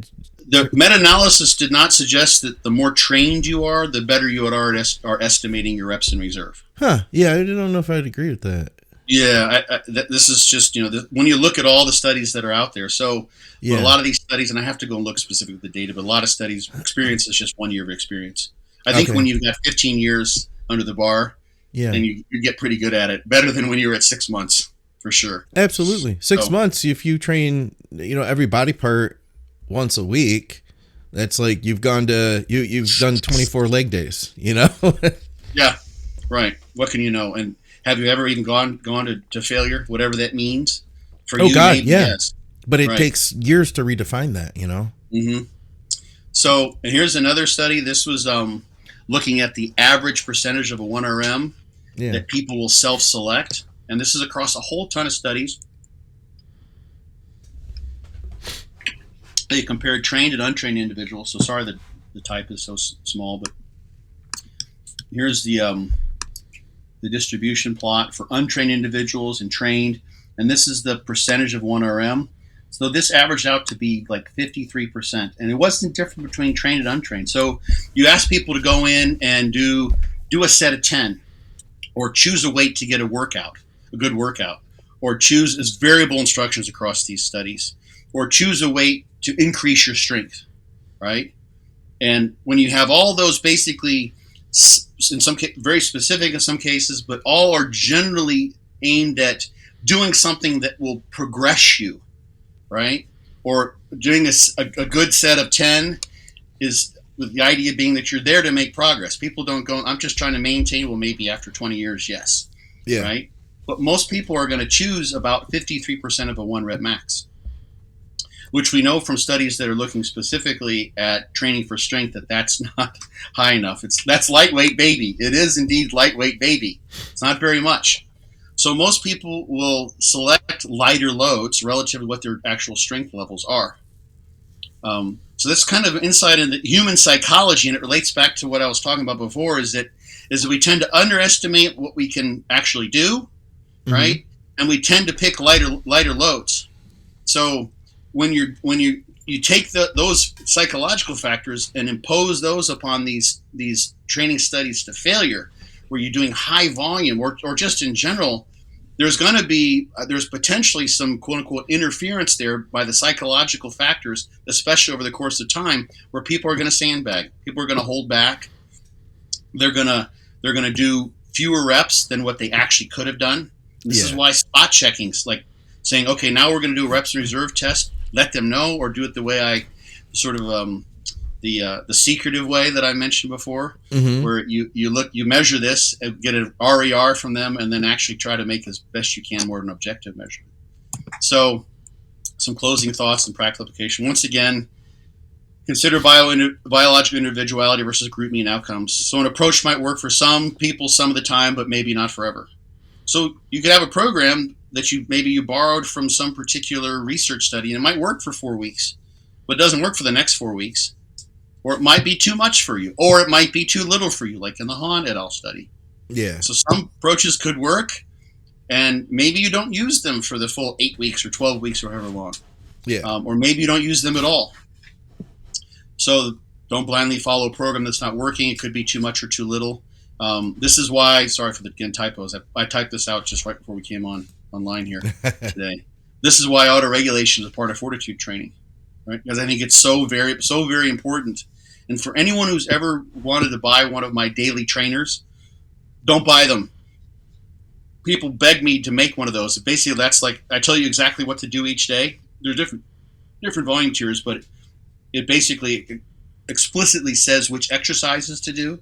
meta-analysis did not suggest that the more trained you are, the better you are estimating your reps in reserve. Huh. Yeah, I don't know if I'd agree with that. Yeah, this is just, when you look at all the studies that are out there. So a lot of these studies, and I have to go and look specifically at the data, but a lot of studies, experience is just 1 year of experience. I think when you've got 15 years under the bar, then you get pretty good at it. Better than when you were at 6 months, for sure. Absolutely. 6 months, if you train, every body part once a week, that's like you've done 24 leg days, Yeah, right. What can you know? And have you ever even gone to failure, whatever that means? For you, God, maybe, yeah. yes. But it takes years to redefine that, Mm-hmm. So, and here's another study. This was looking at the average percentage of a 1RM that people will self-select. And this is across a whole ton of studies. They compared trained and untrained individuals. So sorry that the type is so small, but here's the distribution plot for untrained individuals and trained, and this is the percentage of 1RM. So this averaged out to be like 53%, and it wasn't different between trained and untrained. So you ask people to go in and do a set of 10, or choose a weight to get a good workout, or choose as variable instructions across these studies, or choose a weight to increase your strength, right? And when you have all those basically, in some cases, very specific in some cases, but all are generally aimed at doing something that will progress you, right? Or doing a good set of 10 is with the idea being that you're there to make progress. People don't go, I'm just trying to maintain, well, maybe after 20 years, yes. Yeah. Right? But most people are going to choose about 53% of a 1 rep max, which we know from studies that are looking specifically at training for strength that's not high enough. That's lightweight baby. It is indeed lightweight baby. It's not very much. So most people will select lighter loads relative to what their actual strength levels are. So that's kind of insight into human psychology, and it relates back to what I was talking about before, is that we tend to underestimate what we can actually do, right? And we tend to pick lighter loads. So when you take those psychological factors and impose those upon these training studies to failure, where you're doing high volume or just in general, there's potentially some quote unquote interference there by the psychological factors, especially over the course of time, where people are going to sandbag, people are going to hold back, they're going to do fewer reps than what they actually could have done. This is why spot checking's like saying, okay, now we're going to do a reps in reserve test. Let them know, or do it the way I sort of the secretive way that I mentioned before, Mm-hmm. where you measure this, get an RER from them, and then actually try to make as best you can more of an objective measurement. So, some closing thoughts and practical application. Once again, consider biological individuality versus group mean outcomes. So an approach might work for some people some of the time, but maybe not forever. So you could have a program that you borrowed from some particular research study, and it might work for 4 weeks, but it doesn't work for the next 4 weeks. Or it might be too much for you, or it might be too little for you, like in the Hahn et al. Study. Yeah. So some approaches could work, and maybe you don't use them for the full 8 weeks or 12 weeks or however long. Yeah. Or maybe you don't use them at all. So don't blindly follow a program that's not working. It could be too much or too little. This is why, sorry for the typos. I typed this out just right before we came online here today. This is why autoregulation is a part of fortitude training, right? Because I think it's so very important. And for anyone who's ever wanted to buy one of my daily trainers, don't buy them. People beg me to make one of those. Basically, that's like I tell you exactly what to do each day. They're different volume tiers, but it basically explicitly says which exercises to do,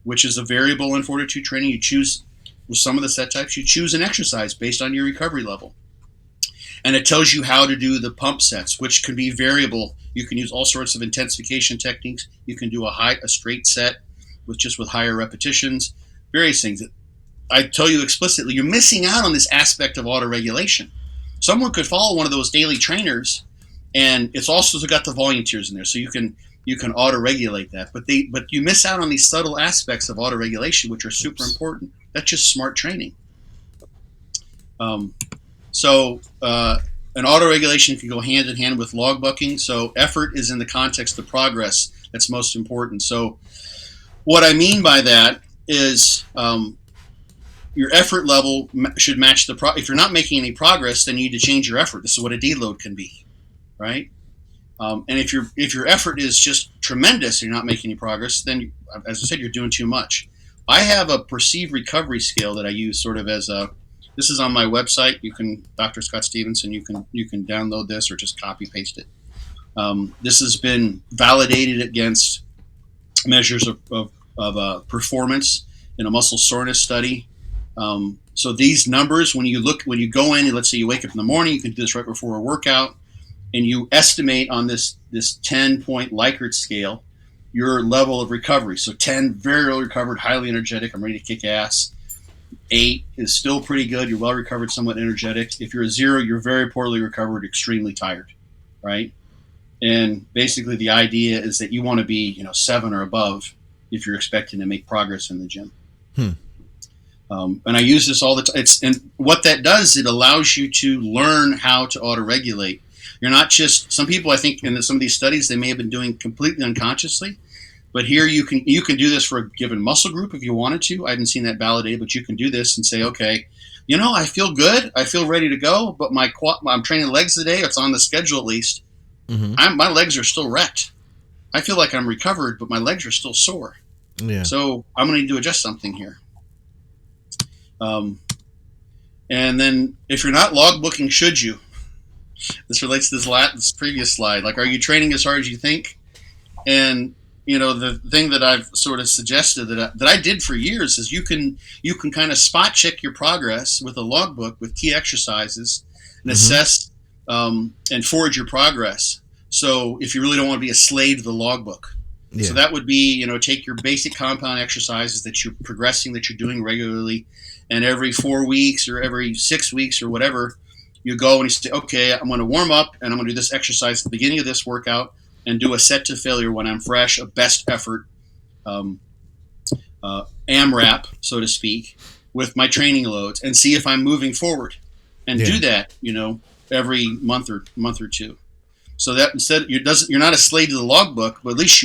which is a variable in fortitude training. You choose, with some of the set types, you choose an exercise based on your recovery level. And it tells you how to do the pump sets, which can be variable. You can use all sorts of intensification techniques. You can do a straight set with higher repetitions, various things. I tell you explicitly, you're missing out on this aspect of autoregulation. Someone could follow one of those daily trainers, and it's also got the volume tiers in there, so you can auto-regulate that. But you miss out on these subtle aspects of auto-regulation, which are super important. That's just smart training. So an auto-regulation can go hand in hand with logbucking. So effort is in the context of progress that's most important. So what I mean by that is your effort level should match if you're not making any progress, then you need to change your effort. This is what a deload can be, right? And if your effort is just tremendous and you're not making any progress, then, as I said, you're doing too much. I have a perceived recovery scale that I use sort of as this is on my website. You can, Dr. Scott Stevenson, you can download this or just copy paste it. This has been validated against measures of performance in a muscle soreness study. So these numbers, when you go in, and let's say you wake up in the morning, you can do this right before a workout, and you estimate on this 10-point Likert scale your level of recovery. So 10, very well recovered, highly energetic, I'm ready to kick ass. 8 is still pretty good, you're well recovered, somewhat energetic. If you're a 0, you're very poorly recovered, extremely tired, right? And basically the idea is that you want to be 7 or above if you're expecting to make progress in the gym. And I use this all the time. And what that does, it allows you to learn how to auto-regulate. You're not just, some people, I think, in some of these studies, they may have been doing completely unconsciously, but here you can do this for a given muscle group if you wanted to. I haven't seen that validated, but you can do this and say, okay, I feel good, I feel ready to go, but I'm training legs today. It's on the schedule at least. Mm-hmm. My legs are still wrecked. I feel like I'm recovered, but my legs are still sore. Yeah. So I'm going to need to adjust something here. And then if you're not logbooking, should you? This relates to this previous slide. Like, are you training as hard as you think? And the thing that I've sort of suggested that I did for years is you can kind of spot check your progress with a logbook with key exercises and assess and forward your progress. So if you really don't want to be a slave to the logbook. Yeah. So that would be, take your basic compound exercises that you're progressing, that you're doing regularly, and every 4 weeks or every 6 weeks or whatever, you go and you say, okay, I'm going to warm up and I'm going to do this exercise at the beginning of this workout and do a set to failure when I'm fresh, a best effort AMRAP, so to speak, with my training loads and see if I'm moving forward and do that, every month or two. So that instead you're not a slave to the logbook, but at least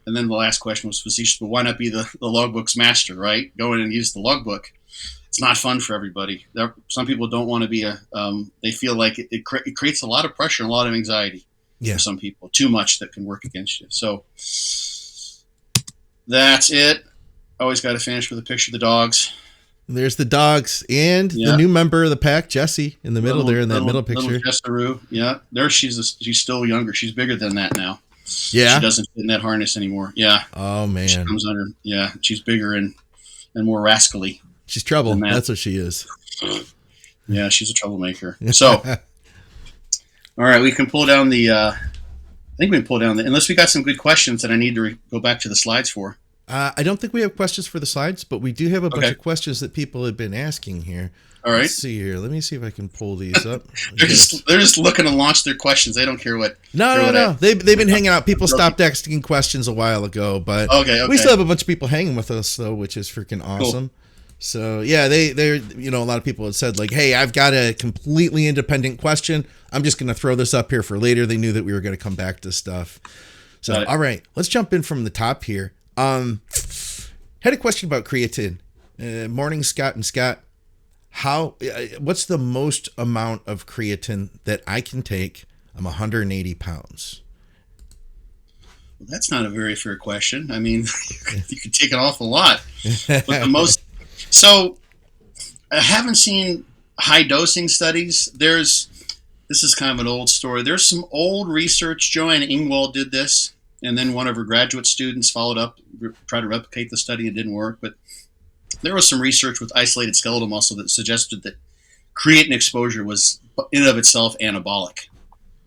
and then the last question was facetious, but why not be the logbook's master, right? Go in and use the logbook. It's not fun for everybody. Some people don't want to be they feel like it creates a lot of pressure and a lot of anxiety for some people, too much that can work against you. So that's it. Always got to finish with a picture of the dogs. There's the dogs and the new member of the pack, Jessie, in the middle there in that middle picture. Little Jessaroo. Yeah, there she's still younger. She's bigger than that now. Yeah. She doesn't fit in that harness anymore. Yeah. Oh She man. comes under. Yeah. She's bigger and more rascally She's trouble. than that. That's what she is. Yeah. She's a troublemaker. So, all right. We can pull down the, I think we can pull down the, unless we got some good questions that I need to go back to the slides for. I don't think we have questions for the slides, but we do have a bunch of questions that people have been asking here. All right. Let's see here. Let me see if I can pull these up. they're just looking to launch their questions. They don't care what. No. They've been hanging out. People stopped asking questions a while ago, but we still have a bunch of people hanging with us though, which is freaking awesome. Cool. So yeah, they're a lot of people have said like, hey, I've got a completely independent question. I'm just going to throw this up here for later. They knew that we were going to come back to stuff. So all right, let's jump in from the top here. Had a question about creatine. Morning, Scott and Scott. What's the most amount of creatine that I can take? I'm 180 pounds. Well, that's not a very fair question. I mean, you could take an awful lot, but the most. So, I haven't seen high dosing studies. This is kind of an old story. There's some old research. Joanna Ingwald did this, and then one of her graduate students followed up, tried to replicate the study. It didn't work, but there was some research with isolated skeletal muscle that suggested that creatine exposure was in and of itself anabolic,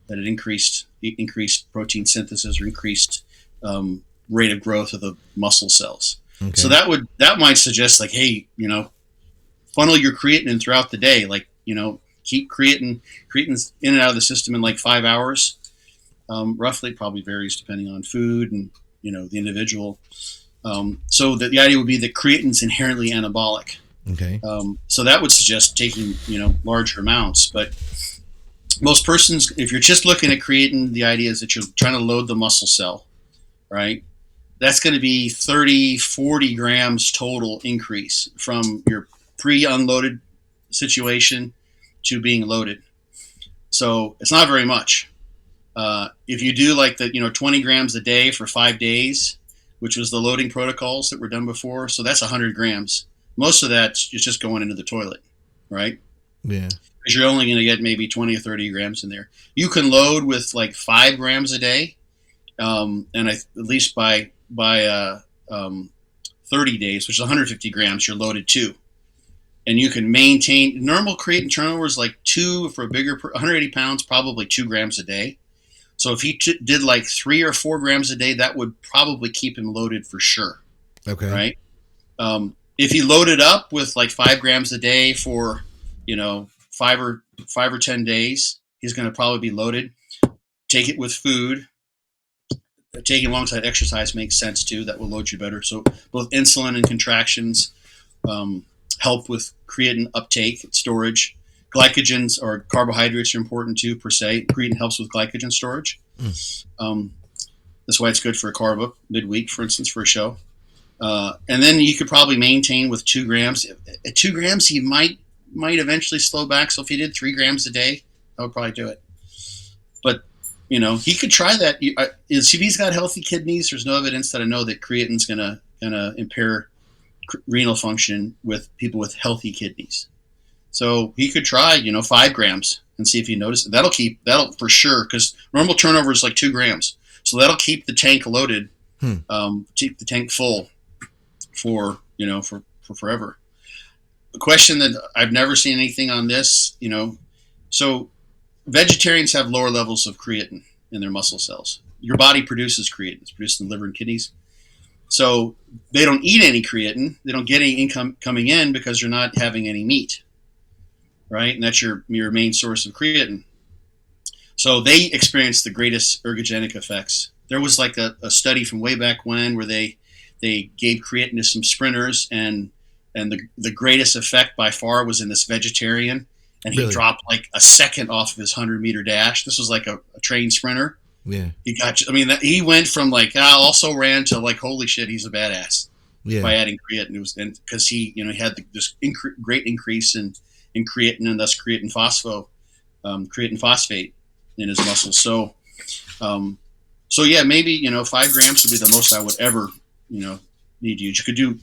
that it increased protein synthesis or increased rate of growth of the muscle cells. Okay. So that might suggest like, hey, funnel your creatine throughout the day, like, keep creatine's in and out of the system in like 5 hours. Roughly, probably varies depending on food and the individual. So the idea would be that creatine's inherently anabolic. Okay. So that would suggest taking larger amounts. But most persons, if you're just looking at creatine, the idea is that you're trying to load the muscle cell, right? That's going to be 30, 40 grams total increase from your pre-unloaded situation to being loaded. So it's not very much. If you do like the 20 grams a day for 5 days, which was the loading protocols that were done before, so that's 100 grams. Most of that is just going into the toilet, right? Yeah. Because you're only going to get maybe 20 or 30 grams in there. You can load with like 5 grams a day, and at least by 30 days, which is 150 grams, you're loaded too. And you can maintain normal creatine turnover is like 2 for a bigger 180 pounds, probably 2 grams a day. So if he did like 3 or 4 grams a day, that would probably keep him loaded for sure. Okay. Right. If he loaded up with like 5 grams a day for 5 or 10 days, he's going to probably be loaded. Take it with food. Taking alongside exercise makes sense too. That will load you better. So both insulin and contractions help with creatine uptake, storage. Glycogens or carbohydrates are important too, per se. Creatine helps with glycogen storage. That's why it's good for a carb up midweek, for instance, for a show. And then you could probably maintain with 2 grams. At 2 grams, he might eventually slow back. So if he did 3 grams a day, I would probably do it. But he could try that. If he's got healthy kidneys, there's no evidence that I know that creatine's gonna impair renal function with people with healthy kidneys. So he could try, 5 grams and see if he notices. That'll for sure, because normal turnover is like 2 grams. So that'll keep the tank loaded, keep the tank full for forever. The question that I've never seen anything on this, so vegetarians have lower levels of creatine in their muscle cells. Your body produces creatine. It's produced in the liver and kidneys. So they don't eat any creatine. They don't get any income coming in because you're not having any meat. Right? And that's your main source of creatine. So they experience the greatest ergogenic effects. There was like a study from way back when where they gave creatine to some sprinters, and the greatest effect by far was in this vegetarian, and he dropped like a second off of his 100-meter dash. This was like a trained sprinter. Yeah. He went from like, also ran to like, holy shit, he's a badass. Yeah. By adding creatine. Because he had this great increase in creatine, and thus creatine phosphate in his muscles. So yeah, maybe 5 grams would be the most I would ever need to use. You could do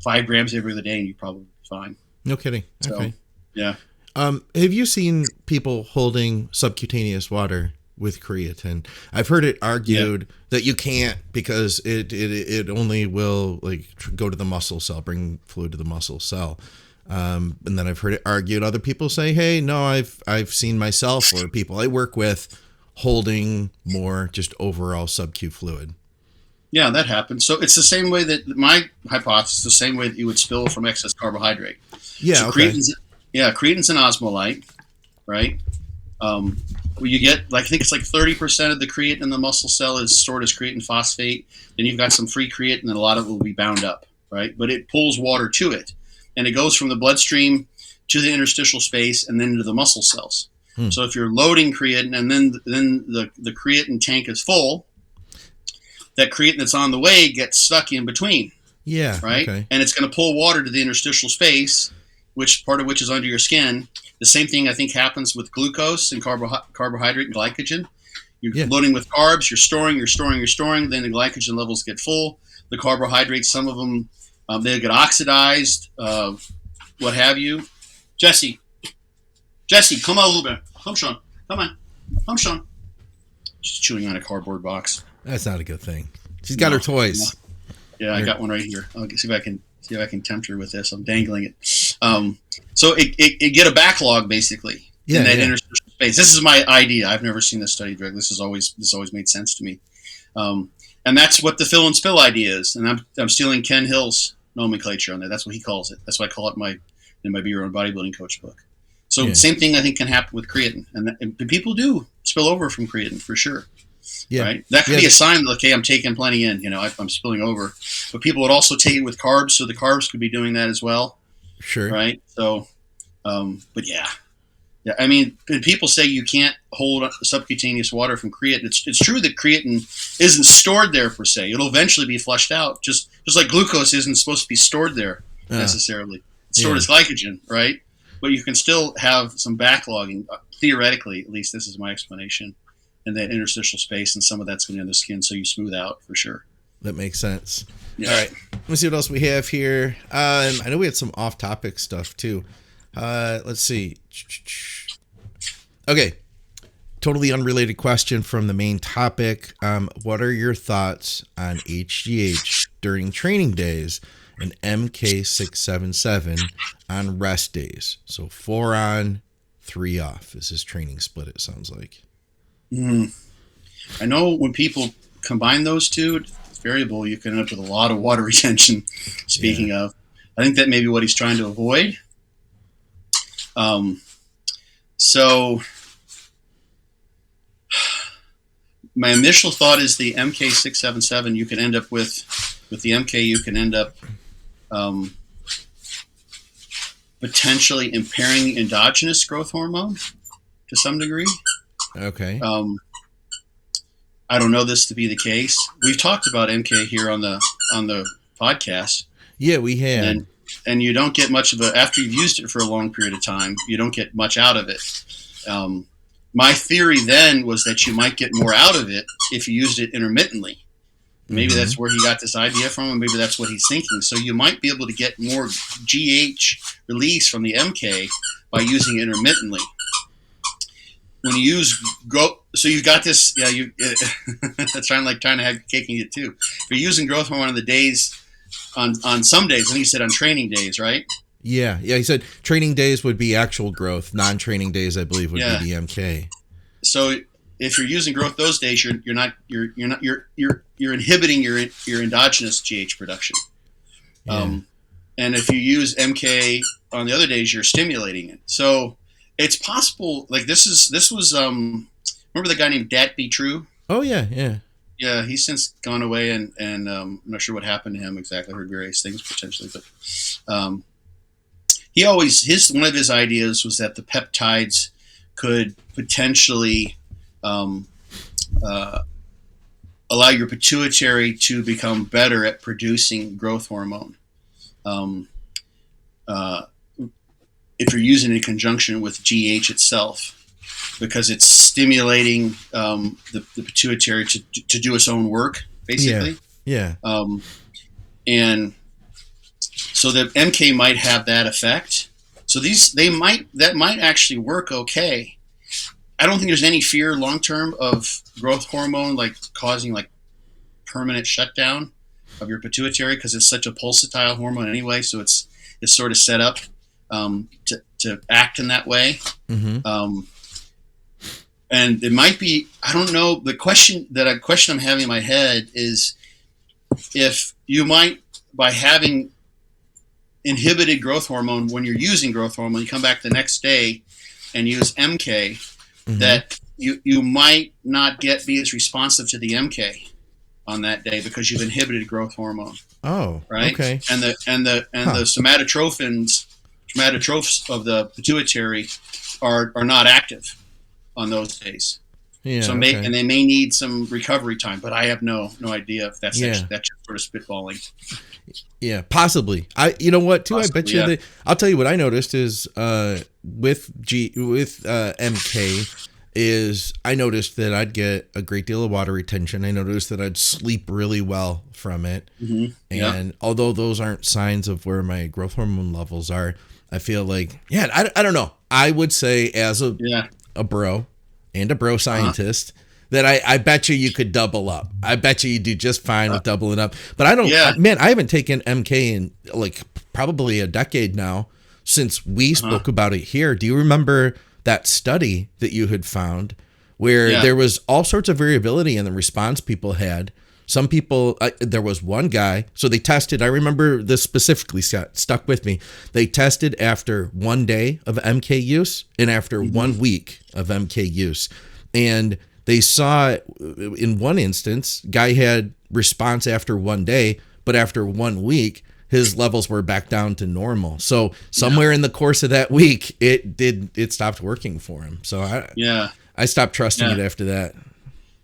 5 grams every other day, and you'd probably be fine. No kidding. So, okay. Yeah. Have you seen people holding subcutaneous water with creatine. I've heard it argued that you can't because it only will like go to the muscle cell, bring fluid to the muscle cell. And then I've heard it argued. Other people say, "Hey, no, I've seen myself or people I work with holding more just overall sub-Q fluid." Yeah, that happens. So it's the same way that my hypothesis, the same way that you would spill from excess carbohydrate. Yeah. So Okay. Creatine's an osmolyte, right? Well, you get, like, I think it's like 30% of the creatine in the muscle cell is stored as creatine phosphate. Then you've got some free creatine, and a lot of it will be bound up, right? But it pulls water to it, and it goes from the bloodstream to the interstitial space and then to the muscle cells. So if you're loading creatine and then the creatine tank is full, that creatine that's on the way gets stuck in between. Yeah. Right. Okay. And it's going to pull water to the interstitial space, which part of which is under your skin. The same thing I think happens with glucose and carbohydrate and glycogen. You're loading with carbs, you're storing. Then the glycogen levels get full. The carbohydrates, some of them, they get oxidized, what have you. Jesse, come on a little bit. Come, Sean. Come, Sean. She's chewing on a cardboard box. That's not a good thing. She's got her toys. Yeah, I got one right here. I'll see if I can tempt her with this. I'm dangling it. So it get a backlog basically in that interstitial space. This is my idea. I've never seen this study, Greg. This has always made sense to me. And that's what the fill and spill idea is. And I'm stealing Ken Hill's nomenclature on that. That's what he calls it. That's why I call it in my Be Your Own Bodybuilding Coach book. So same thing I think can happen with creatine, and people do spill over from creatine for sure. Yeah. Right. That could be a sign that, okay, I'm taking plenty in, I'm spilling over, but people would also take it with carbs. So the carbs could be doing that as well. Sure. Right. So, but yeah. I mean, people say you can't hold subcutaneous water from creatine. It's true that creatine isn't stored there per se. It'll eventually be flushed out, just like glucose isn't supposed to be stored there necessarily. It's stored as glycogen, right? But you can still have some backlogging, theoretically, at least this is my explanation, in that interstitial space, and some of that's going to be on the skin, so you smooth out for sure. That makes sense. Yeah. All right. Let me see what else we have here. I know we had some off-topic stuff, too. Let's see. Okay. Totally unrelated question from the main topic. What are your thoughts on HGH during training days and MK677 on rest days? So 4 on, 3 off is his training split, it sounds like. I know when people combine those two, it's variable. You can end up with a lot of water retention. Speaking of, I think that may be what he's trying to avoid. So my initial thought is the MK677. You can end up with the MK. You can end up potentially impairing the endogenous growth hormone to some degree. Okay. I don't know this to be the case. We've talked about MK here on the podcast. Yeah, we have. And you don't get much of after you've used it for a long period of time, you don't get much out of it. My theory then was that you might get more out of it if you used it intermittently. Maybe that's where he got this idea from, and maybe that's what he's thinking. So you might be able to get more GH release from the MK by using it intermittently. When you use so you've got this, that's trying to have cake and eat it too. If you're using growth hormone on the days, on some days, I think you said on training days, right? Yeah. He said training days would be actual growth. Non-training days, I believe, would be the MK. So if you're using growth those days, you're inhibiting your endogenous GH production. And if you use MK on the other days, you're stimulating it. So it's possible. Like this was remember the guy named Dat Be True? Oh yeah. Yeah, he's since gone away, and I'm not sure what happened to him exactly. I heard various things potentially, but he always one of his ideas was that the peptides could potentially allow your pituitary to become better at producing growth hormone. If you're using it in conjunction with GH itself, because it's stimulating the pituitary to do its own work, basically. Yeah. And so the MK might have that effect. So that might actually work okay. I don't think there's any fear long term of growth hormone like causing like permanent shutdown of your pituitary, because it's such a pulsatile hormone anyway. So it's sort of set up to act in that way. Mm-hmm. And it might be, I don't know. The question I'm having in my head is if you might, by having inhibited growth hormone, when you're using growth hormone, you come back the next day and use MK, mm-hmm. that you might not be as responsive to the MK on that day because you've inhibited growth hormone. Oh, right. Okay. And the somatotrophs of the pituitary are not active on those days. Yeah. So and they may need some recovery time, but I have no idea if that's just sort of spitballing. Yeah, possibly. You know what? Too, Possibly, I bet you. I'll tell you what I noticed is with MK is I noticed that I'd get a great deal of water retention. I noticed that I'd sleep really well from it. Mm-hmm. And although those aren't signs of where my growth hormone levels are, I feel like I don't know. I would say as a bro and a bro scientist. That I bet you could double up. I bet you do just fine with doubling up. But I don't, I haven't taken MK in like probably a decade now since we spoke about it here. Do you remember that study that you had found where there was all sorts of variability in the response people had? Some people, there was one guy, so they tested, I remember this specifically, stuck with me. They tested after 1 day of MK use and after 1 week of MK use. And they saw in one instance, guy had response after 1 day, but after 1 week, his levels were back down to normal. So somewhere in the course of that week, it stopped working for him. So I stopped trusting it after that.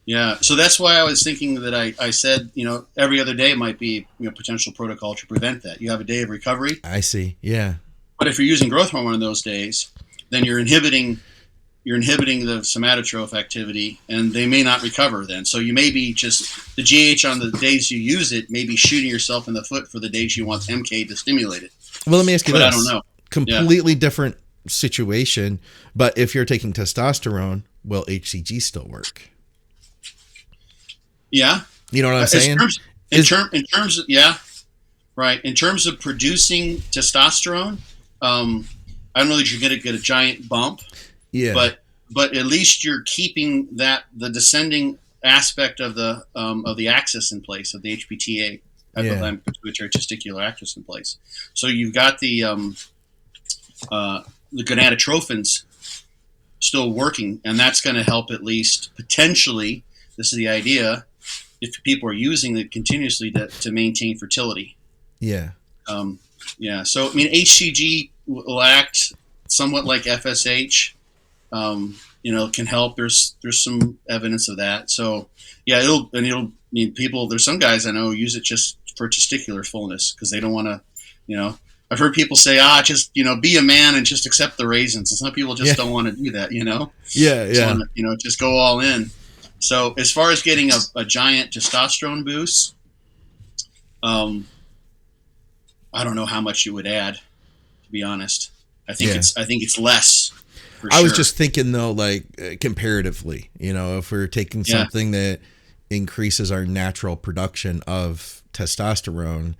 Yeah. So that's why I was thinking that I said, every other day might be potential protocol to prevent that. You have a day of recovery. I see. Yeah. But if you're using growth hormone in those days, then you're inhibiting the somatotroph activity, and they may not recover then. So you may be just the GH on the days you use it, may be shooting yourself in the foot for the days you want MK to stimulate it. Well, let me ask you this. I don't know. Completely different situation, but if you're taking testosterone, will HCG still work? Yeah. You know what I'm saying? In terms of, right. In terms of producing testosterone, I don't know that you're going to get a giant bump. Yeah. But at least you're keeping the descending aspect of the axis in place, of the HPTA, hypothalamic pituitary testicular axis in place. So you've got the gonadotrophins still working, and that's going to help at least potentially. This is the idea. If people are using it continuously to maintain fertility. Yeah. So I mean, HCG will act somewhat like FSH. Can help. There's some evidence of that. So it'll people. There's some guys I know who use it just for testicular fullness because they don't want to. I've heard people say, just be a man and just accept the raisins. And some people just don't want to do that. Just go all in. So as far as getting a giant testosterone boost, I don't know how much you would add. To be honest, I think it's less. I was just thinking though, like comparatively, if we're taking something that increases our natural production of testosterone,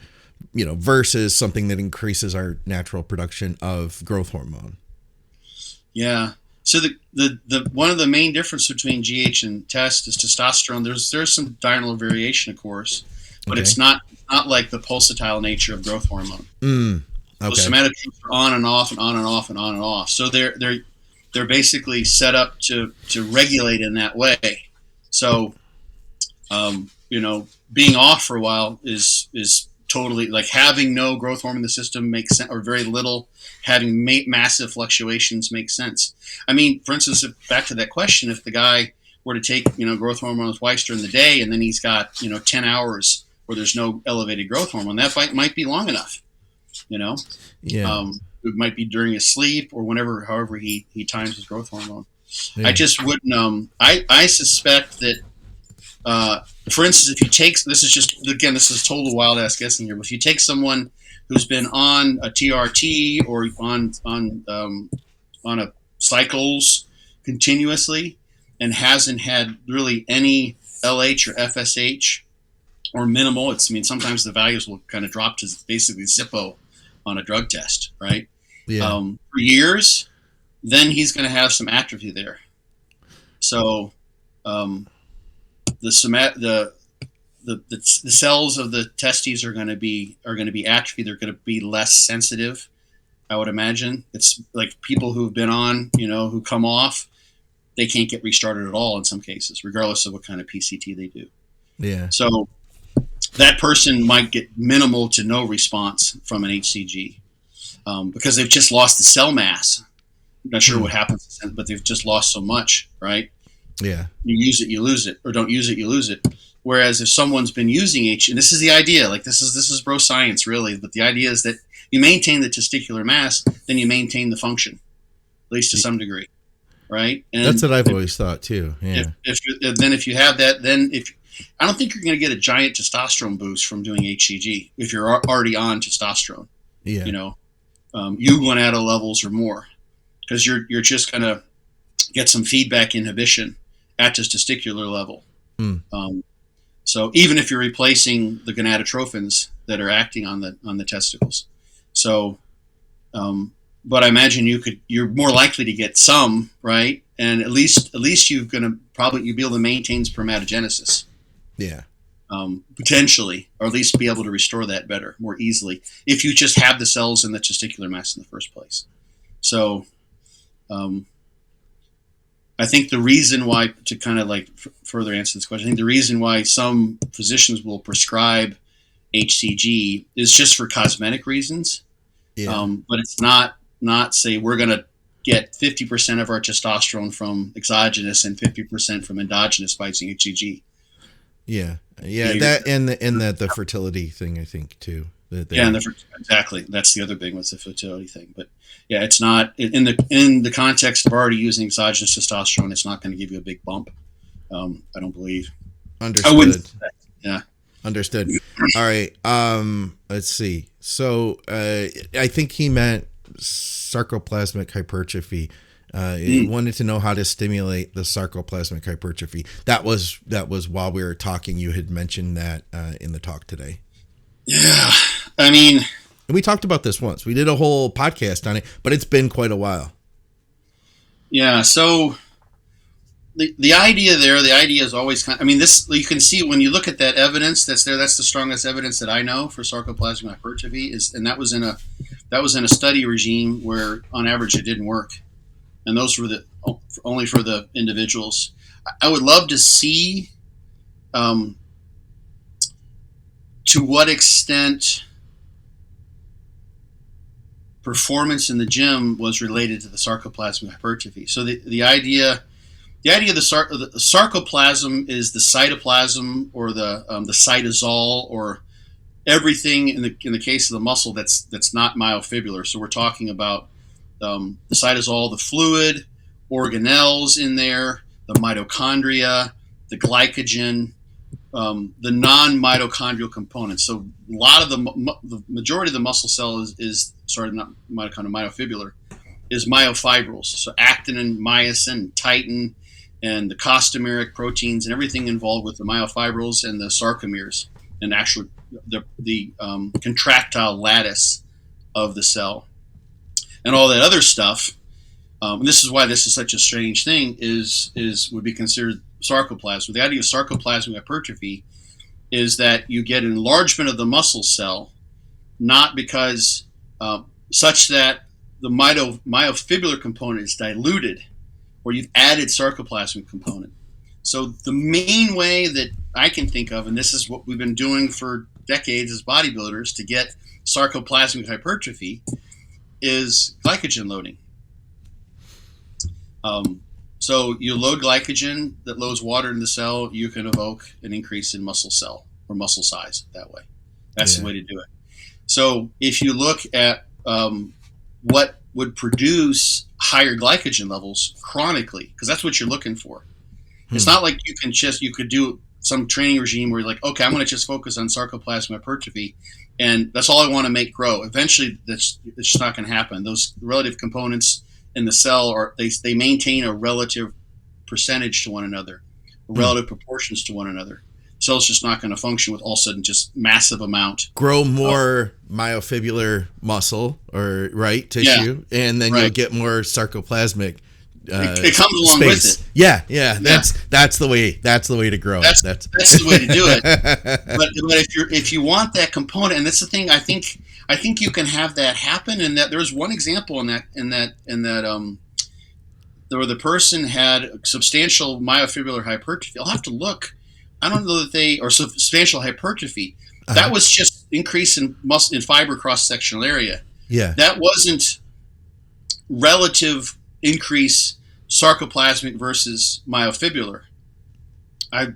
versus something that increases our natural production of growth hormone. Yeah. So the one of the main difference between GH and test is testosterone. There's some diurnal variation, of course, but it's not like the pulsatile nature of growth hormone. Okay. So somatotrophs are on and off and on and off and on and off. So they're basically set up to regulate in that way. So being off for a while is totally, like, having no growth hormone in the system makes sense, or very little. Having massive fluctuations makes sense. I mean, for instance, back to that question, if the guy were to take growth hormone twice during the day, and then he's got 10 hours where there's no elevated growth hormone, that might be long enough. It might be during his sleep or however he times his growth hormone. Yeah. I just wouldn't. I suspect that. For instance, if you take, this is total wild ass guessing here, but if you take someone who's been on a TRT or on a cycles continuously and hasn't had really any LH or FSH or minimal, sometimes the values will kind of drop to basically Zippo on a drug test, right? Yeah. For years, then he's going to have some atrophy there. So the cells of the testes are going to be atrophy. They're going to be less sensitive, I would imagine. It's like people who've been on, who come off, they can't get restarted at all in some cases, regardless of what kind of PCT they do. Yeah. So that person might get minimal to no response from an HCG because they've just lost the cell mass. I'm not sure what happens, but they've just lost so much, right? Yeah. You use it, you lose it, or don't use it, you lose it. Whereas if someone's been using and this is the idea, like this is bro science really, but the idea is that you maintain the testicular mass, then you maintain the function, at least to some degree, right? And that's what I've always thought too. Yeah. If you have that, I don't think you're going to get a giant testosterone boost from doing HCG if you're already on testosterone. Yeah. U-gonadal levels or more, because you're just going to get some feedback inhibition at the testicular level. So even if you're replacing the gonadotrophins that are acting on the testicles, so but I imagine you're more likely to get some, right? And at least you'll be able to maintain spermatogenesis. Yeah. Potentially, or at least be able to restore that better, more easily, if you just have the cells in the testicular mass in the first place. So, I think the reason why, to kind of like further answer this question, I think the reason why some physicians will prescribe HCG is just for cosmetic reasons. Yeah. But it's not say we're going to get 50% of our testosterone from exogenous and 50% from endogenous by using HCG. Yeah. That and the fertility thing, I think too. Exactly. That's the other big one, the fertility thing. But yeah, it's not in the context of already using exogenous testosterone. It's not going to give you a big bump. I don't believe. Understood. I wouldn't. Yeah. Understood. All right. Let's see. So I think he meant sarcoplasmic hypertrophy. He wanted to know how to stimulate the sarcoplasmic hypertrophy. That was while we were talking. You had mentioned that in the talk today. Yeah, I mean, and we talked about this once. We did a whole podcast on it, but it's been quite a while. Yeah. So the idea is always this. You can see when you look at that evidence that's there. That's the strongest evidence that I know for sarcoplasmic hypertrophy and that was in a study regime where on average it didn't work. And those were only for the individuals. I would love to see to what extent performance in the gym was related to the sarcoplasmic hypertrophy. So the idea of the sarcoplasm is the cytoplasm or the cytosol or everything in the case of the muscle that's not myofibrillar. So we're talking about the cytosol, the fluid, organelles in there, the mitochondria, the glycogen, the non-mitochondrial components. So a lot of the majority of the muscle cell is not mitochondrial, myofibrillar, is myofibrils. So actin and myosin, titin, and the costameric proteins and everything involved with the myofibrils and the sarcomeres and actually the contractile lattice of the cell. And all that other stuff, and this is why this is such a strange thing, would be considered sarcoplasm. The idea of sarcoplasmic hypertrophy is that you get enlargement of the muscle cell, not because such that the myofibrillar component is diluted, or you've added sarcoplasmic component. So the main way that I can think of, and this is what we've been doing for decades as bodybuilders to get sarcoplasmic hypertrophy, is glycogen loading. So you load glycogen that loads water in the cell, you can evoke an increase in muscle cell or muscle size that way. That's the way to do it. So if you look at what would produce higher glycogen levels chronically, because that's what you're looking for. It's not like you could do some training regime where you're like, okay, I'm going to just focus on sarcoplasmic hypertrophy, and that's all I want to make grow. Eventually, it's just not going to happen. Those relative components and the cell are they maintain a relative percentage to one another, relative proportions to one another. Cell's just not going to function with all of a sudden just massive amount. Grow more myofibrillar muscle or tissue, and then you'll get more sarcoplasmic. It comes along space. with it. Yeah. That's the way. That's the way to grow. That's the way to do it. But if you want that component, and that's the thing, I think you can have that happen. And that there's one example in that where the person had substantial myofibrillar hypertrophy. I'll have to look. I don't know that or substantial hypertrophy. That was just increase in muscle in fiber cross sectional area. Yeah, that wasn't relative increase sarcoplasmic versus myofibrillar. I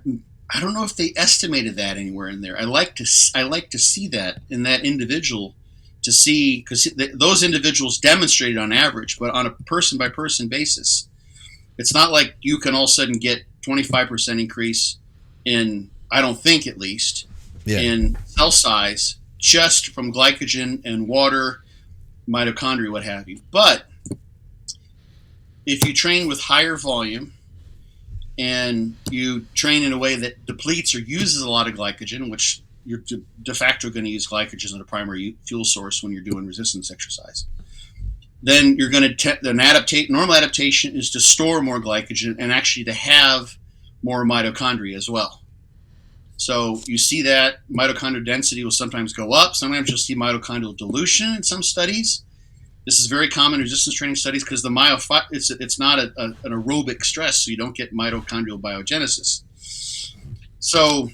don't know if they estimated that anywhere in there. I like to see that in that individual, to see, because those individuals demonstrated on average, but on a person by person basis. It's not like you can all of a sudden get 25% increase in, I don't think at least, in cell size just from glycogen and water, mitochondria, what have you. But if you train with higher volume and you train in a way that depletes or uses a lot of glycogen, which you're de facto going to use glycogen as a primary fuel source when you're doing resistance exercise, then you're going to normal adaptation is to store more glycogen and actually to have more mitochondria as well. So you see that mitochondrial density will sometimes go up. Sometimes you'll see mitochondrial dilution in some studies. This is very common in resistance training studies because it's not an aerobic stress, so you don't get mitochondrial biogenesis. So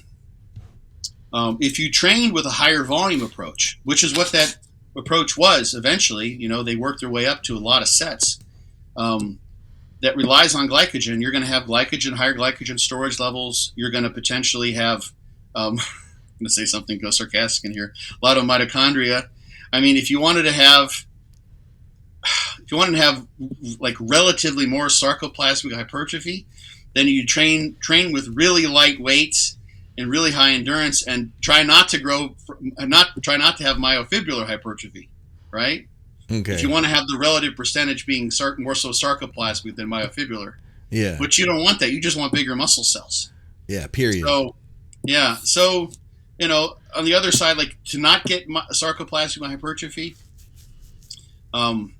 if you train with a higher volume approach, which is what that approach was eventually, they worked their way up to a lot of sets that relies on glycogen. You're going to have higher glycogen storage levels. You're going to potentially have, I'm going to say something go sarcastic in here, a lot of mitochondria. I mean, if you wanted to have like relatively more sarcoplasmic hypertrophy, then you train with really light weights and really high endurance, and try not to have myofibrillar hypertrophy, right? Okay. If you want to have the relative percentage being more so sarcoplasmic than myofibrillar, but you don't want that. You just want bigger muscle cells. Yeah. Period. So on the other side, like to not get sarcoplasmic hypertrophy, you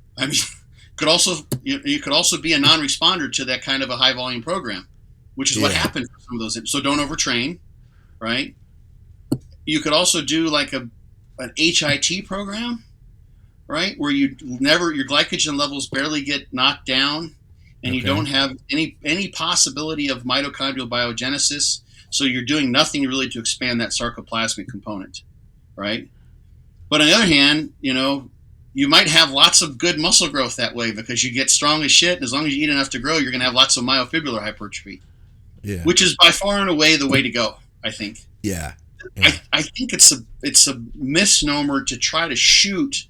could also be a non-responder to that kind of a high volume program, which is what happened for some of those. So don't overtrain, right? You could also do like an HIT program, right, where your glycogen levels barely get knocked down, and you don't have any possibility of mitochondrial biogenesis. So you're doing nothing really to expand that sarcoplasmic component, right? But on the other hand, you might have lots of good muscle growth that way because you get strong as shit. And as long as you eat enough to grow, you're going to have lots of myofibrillar hypertrophy, which is by far and away the way to go, I think. Yeah. I think it's a misnomer to try to shoot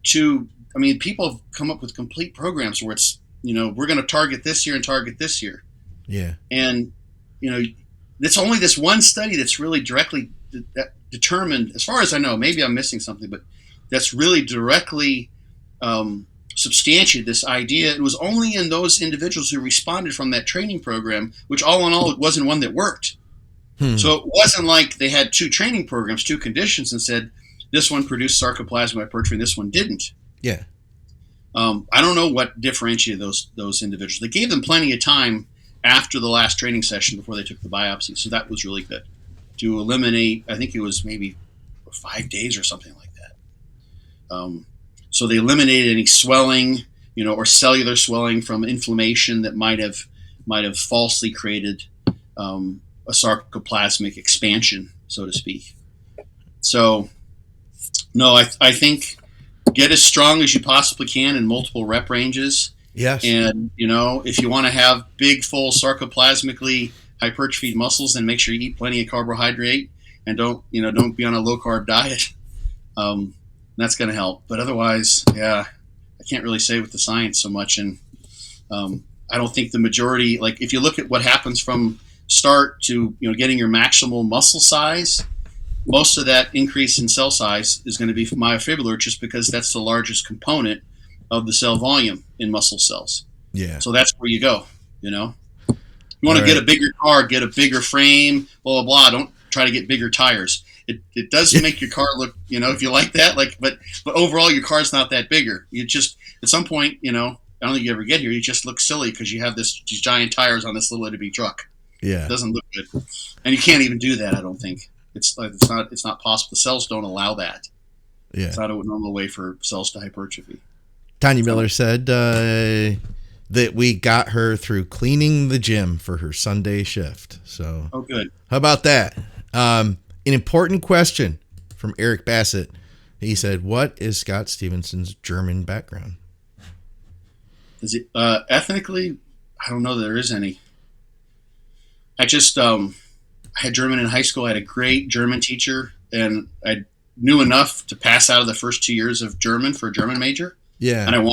to. I mean, people have come up with complete programs where it's we're going to target this year and target this year. Yeah. And it's only this one study that's really directly determined, as far as I know. Maybe I'm missing something, but that's really directly substantiated this idea. It was only in those individuals who responded from that training program, which all in all, it wasn't one that worked. So it wasn't like they had two training programs, two conditions, and said this one produced sarcoplasmic hypertrophy and this one didn't. Yeah. I don't know what differentiated those individuals. They gave them plenty of time after the last training session before they took the biopsy, so that was really good to eliminate. I think it was maybe 5 days or something like that. So they eliminated any swelling, or cellular swelling from inflammation that might have falsely created a sarcoplasmic expansion, so to speak. So, no, I think get as strong as you possibly can in multiple rep ranges. Yes. And, if you want to have big, full sarcoplasmically hypertrophied muscles, then make sure you eat plenty of carbohydrate and don't be on a low carb diet. That's going to help. But otherwise, I can't really say with the science so much. And I don't think the majority, like if you look at what happens from start to getting your maximal muscle size, most of that increase in cell size is going to be myofibrillar, just because that's the largest component of the cell volume in muscle cells. Yeah. So that's where you go. You know, you want to All get a right. bigger car, get a bigger frame, blah blah blah. Don't try to get bigger tires. It does make your car look, you know, if you like that, like, but overall your car's not that bigger. You just at some point, you know, I don't think you ever get here. You just look silly because you have these giant tires on this little itty bitty truck. Yeah. It doesn't look good, and you can't even do that. I don't think it's not possible. The cells don't allow that. Yeah. It's not a normal way for cells to hypertrophy. Tanya Miller said that we got her through cleaning the gym for her Sunday shift. So, Oh, good. how about that? An important question from Eric Bassett. He said, "What is Scott Stevenson's German background?" Is it ethnically? I don't know that there is any. I just I had German in high school. I had a great German teacher, and I knew enough to pass out of the first 2 years of German for a German major. Yeah. And I'm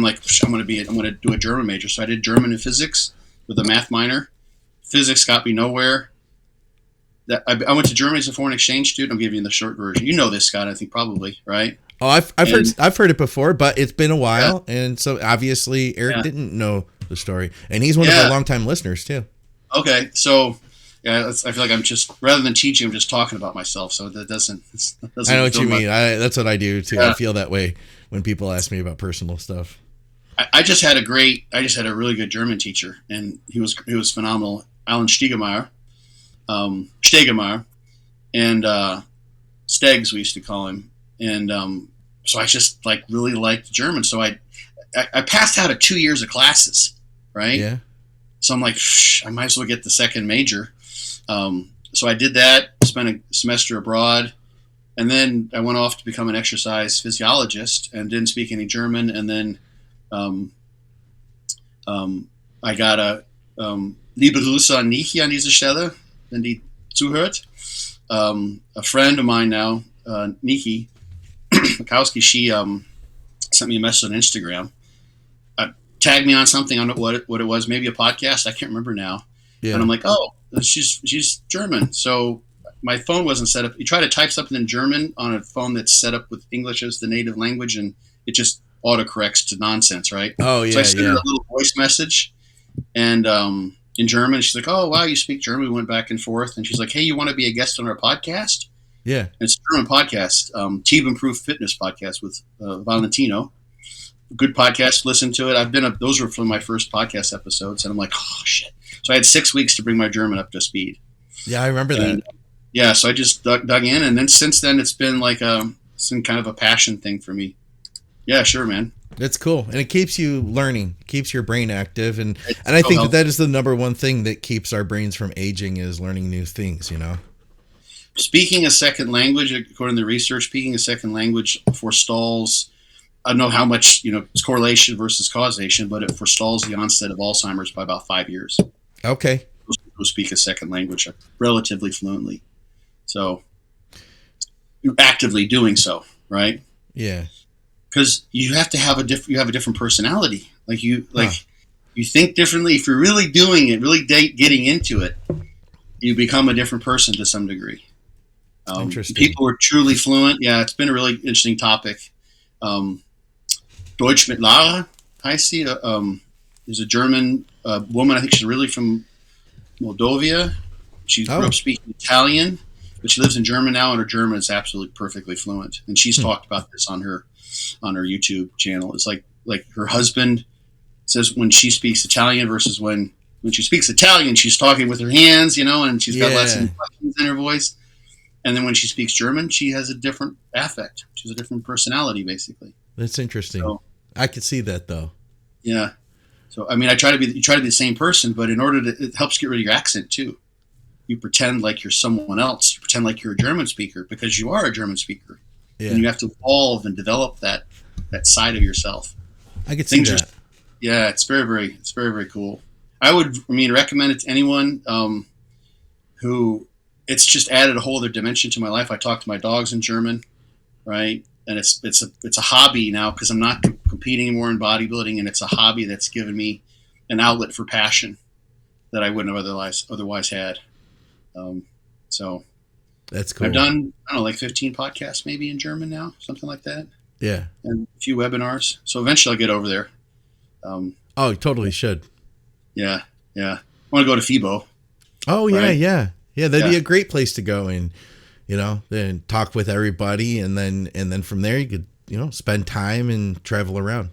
like, I'm going to do a German major. So I did German and physics with a math minor. Physics got me nowhere. I went to Germany as a foreign exchange student. I'm giving you the short version. You know this, Scott, I think probably, right? Oh, I've heard it before, but it's been a while, and so obviously Eric didn't know the story, and he's one of our longtime listeners too. Okay, so I feel like I'm just, rather than teaching, I'm just talking about myself. So that doesn't I know what you mean. That's what I do too. Yeah. I feel that way when people ask me about personal stuff. I just had a really good German teacher, and he was phenomenal. Alan Stegemeyer, and Stegs we used to call him, and so I just like really liked German. So I passed out of 2 years of classes, right? Yeah. So I'm like, I might as well get the second major. So I did that, spent a semester abroad, and then I went off to become an exercise physiologist and didn't speak any German. And then I got a Liebe Grüße an Niki an dieser Stelle, wenn die zuhört. A friend of mine now, Niki Mikowski, she sent me a message on Instagram. Tagged me on something, on what it was, maybe a podcast. I can't remember now. Yeah. And I'm like, oh, she's German. So my phone wasn't set up. You try to type something in German on a phone that's set up with English as the native language, and it just autocorrects to nonsense, right? Oh yeah. So I sent her a little voice message, and in German, she's like, oh wow, you speak German. We went back and forth, and she's like, hey, you want to be a guest on our podcast? Yeah. And it's a German podcast, Team Improved Fitness podcast with Valentino. Good podcast. Listen to it. Those were from my first podcast episodes, and I'm like, oh shit. So I had 6 weeks to bring my German up to speed. Yeah, I remember that. Yeah, so I just dug in, and then since then it's been like some kind of a passion thing for me. Yeah, sure, man. It's cool, and it keeps you learning, keeps your brain active, and I think that is the number one thing that keeps our brains from aging is learning new things. You know. Speaking a second language, according to the research, speaking a second language forestalls. I don't know how much, it's correlation versus causation, but it forestalls the onset of Alzheimer's by about 5 years. Okay. Those people who speak a second language relatively fluently. So you're actively doing so, right? Yeah. Because you have to have a different personality. You think differently. If you're really doing it, really getting into it, you become a different person to some degree. Interesting. People who are truly fluent. Yeah, it's been a really interesting topic. Deutsch mit Lara heißt sie. Is a German woman. I think she's really from Moldova. She grew up speaking Italian, but she lives in Germany now, and her German is absolutely perfectly fluent. And she's talked about this on her YouTube channel. It's like her husband says when she speaks Italian versus when she speaks Italian, she's talking with her hands, and she's got less inflections in her voice. And then when she speaks German, she has a different affect. She has a different personality, basically. That's interesting. So, I could see that though. Yeah. So I mean, you try to be the same person, but it helps get rid of your accent too. You pretend like you're someone else. You pretend like you're a German speaker because you are a German speaker, and you have to evolve and develop that side of yourself. I could see that. It's very, very cool. I would recommend it to anyone who it's just added a whole other dimension to my life. I talk to my dogs in German, right? And it's a hobby now because I'm not competing anymore in bodybuilding, and it's a hobby that's given me an outlet for passion that I wouldn't have otherwise had. So that's cool. I've done, I don't know, like 15 podcasts maybe in German now, something like that. Yeah. and a few webinars. So eventually I'll get over there. Oh, you totally should. Yeah. I want to go to FIBO. Oh yeah, right? yeah. That'd Yeah. be a great place to go and then talk with everybody, and then from there you could spend time and travel around.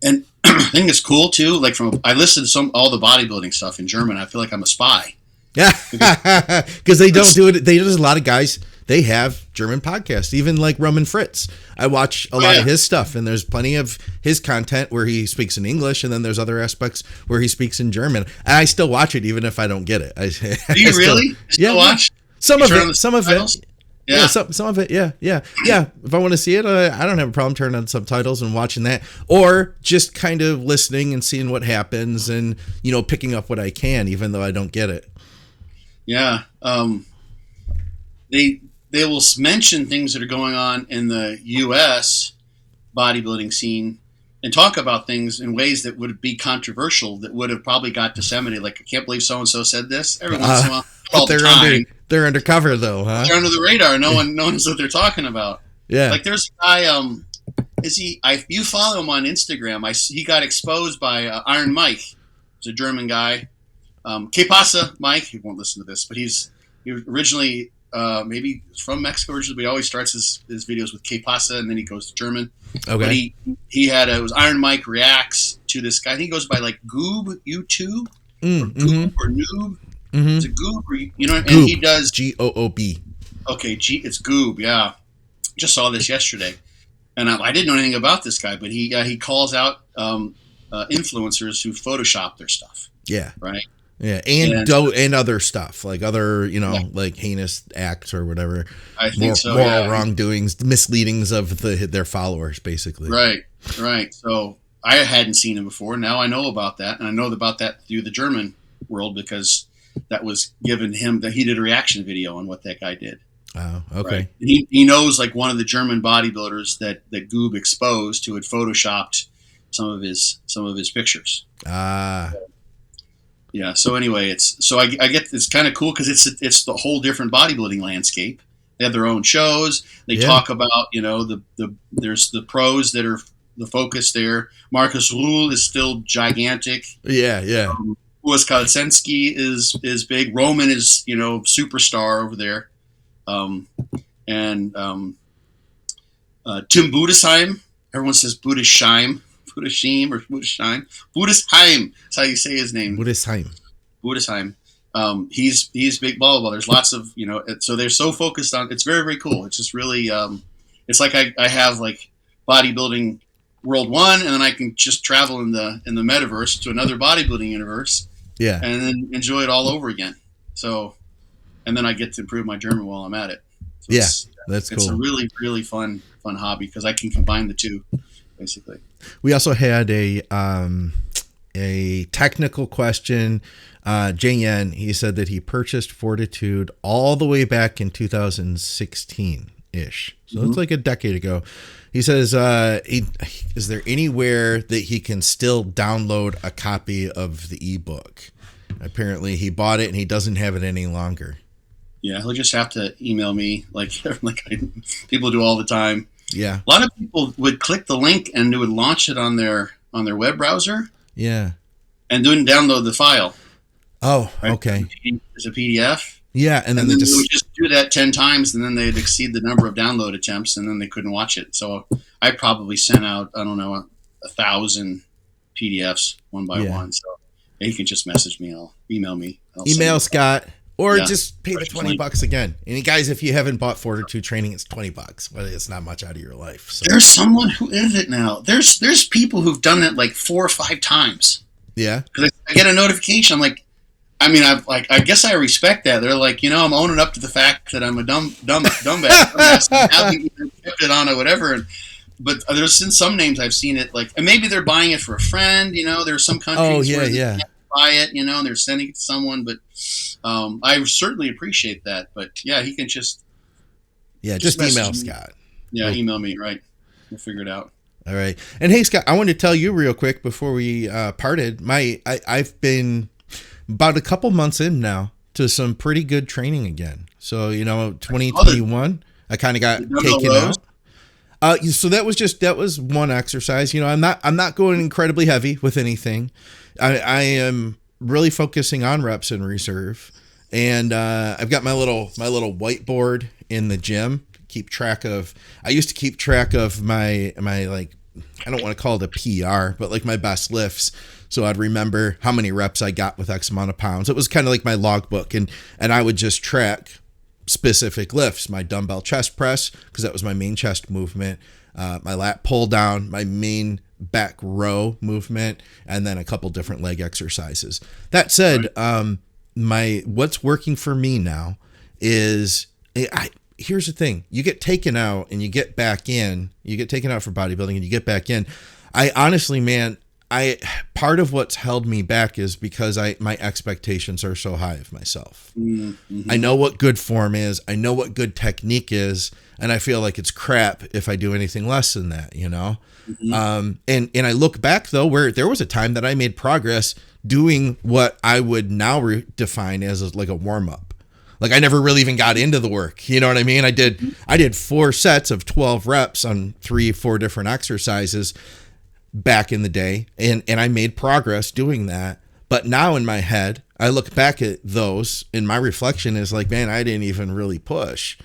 And I think it's cool too. Like I listened to all the bodybuilding stuff in German. I feel like I'm a spy. Yeah, because they don't do it. There's a lot of guys. They have German podcasts, even like Roman Fritz. I watch a lot of his stuff, and there's plenty of his content where he speaks in English, and then there's other aspects where he speaks in German. And I still watch it, even if I don't get it. Do you really? You watch? Some of it. Some of it. Yeah. Some of it. Yeah. If I want to see it, I don't have a problem turning on subtitles and watching that, or just kind of listening and seeing what happens, and picking up what I can, even though I don't get it. Yeah. They will mention things that are going on in the U.S. bodybuilding scene and talk about things in ways that would be controversial, that would have probably got disseminated. Like, I can't believe so-and-so said this. Every once in a while. All the time. They're undercover though, huh? They're under the radar. No one knows what they're talking about. Yeah. Like there's a guy, you follow him on Instagram. He got exposed by Iron Mike. He's a German guy. Que pasa, Mike? He won't listen to this, but he originally maybe from Mexico originally, but he always starts his videos with Que pasa, and then he goes to German. Okay. But it was Iron Mike reacts to this guy. I think he goes by like Goob U2 or Goob or Noob. Mm-hmm. Is it Goob? And Goob. He does Goob. Okay, it's Goob. Yeah, just saw this yesterday, and I didn't know anything about this guy, but he calls out influencers who Photoshop their stuff. Yeah. Right. Yeah, and other stuff like other like heinous acts or whatever. I think so. Moral wrongdoings, misleadings of their followers, basically. Right. So I hadn't seen him before. Now I know about that, and I know about that through the German world because that was given him that he did a reaction video on what that guy did. Oh, okay. Right? He knows like one of the German bodybuilders that Goob exposed who had photoshopped some of his pictures. Yeah. So anyway, I get it's kind of cool because it's the whole different bodybuilding landscape. They have their own shows. They talk about there's the pros that are the focus there. Marcus Ruhl is still gigantic. Yeah. Louis Kalsensky is big. Roman is superstar over there, and Tim Budesheim. Everyone says Budesheim. Budesheim. That's how you say his name. Budesheim. He's big. Blah blah blah. There's lots of So they're so focused on. It's very very cool. It's just really. It's like I have like bodybuilding world one, and then I can just travel in the metaverse to another bodybuilding universe. Yeah. And then enjoy it all over again. So, and then I get to improve my German while I'm at it. So that's cool. It's a really really fun hobby because I can combine the two, basically. We also had a technical question. Jay Yen, he said that he purchased Fortitude all the way back in 2016-ish. So it's like a decade ago. He says, is there anywhere that he can still download a copy of the ebook? Apparently he bought it and he doesn't have it any longer. Yeah, he'll just have to email me like people do all the time. Yeah. A lot of people would click the link and it would launch it on their web browser. Yeah. And then download the file. Oh, okay. As a PDF. Yeah, and then they would just do that 10 times, and then they'd exceed the number of download attempts, and then they couldn't watch it. So I probably sent out, 1,000 PDFs one by one. So he can just message me. Email me. Email Scott, or just pay the $20 again. And guys, if you haven't bought Fortitude Training, it's $20. Well, it's not much out of your life. So. There's someone who is it now. There's people who've done it like 4 or 5 times. Yeah. Because I get a notification. I'm like. I guess I respect that. They're like, I'm owning up to the fact that I'm a dumbass. I haven't even kept it on or whatever. But there's in some names I've seen it like, and maybe they're buying it for a friend. There's some countries where they can't buy it. And they're sending it to someone. But I certainly appreciate that. But yeah, he can just email me. Scott. Yeah, email me. Right, we'll figure it out. All right. And hey, Scott, I wanted to tell you real quick before we parted. I've been about a couple months in now to some pretty good training again. So, 2021, I kind of got taken out. So that was one exercise. You know, I'm not going incredibly heavy with anything. I am really focusing on reps in reserve, and I've got my little whiteboard in the gym. I used to keep track of my like, I don't want to call it a PR, but like my best lifts. So I'd remember how many reps I got with X amount of pounds. It was kind of like my logbook, and I would just track specific lifts, my dumbbell chest press, because that was my main chest movement, my lat pull down, my main back row movement, and then a couple different leg exercises. That said, what's working for me now is here's the thing. You get taken out and you get back in. You get taken out for bodybuilding and you get back in. I honestly, man, part of what's held me back is because my expectations are so high of myself. Mm-hmm. I know what good form is. I know what good technique is. And I feel like it's crap if I do anything less than that, you know? Mm-hmm. And I look back though, where there was a time that I made progress doing what I would now define as like a warm up. Like I never really even got into the work. You know what I mean? I did 4 sets of 12 reps on 3-4 different exercises back in the day. And I made progress doing that. But now in my head, I look back at those and my reflection is like, man, I didn't even really push.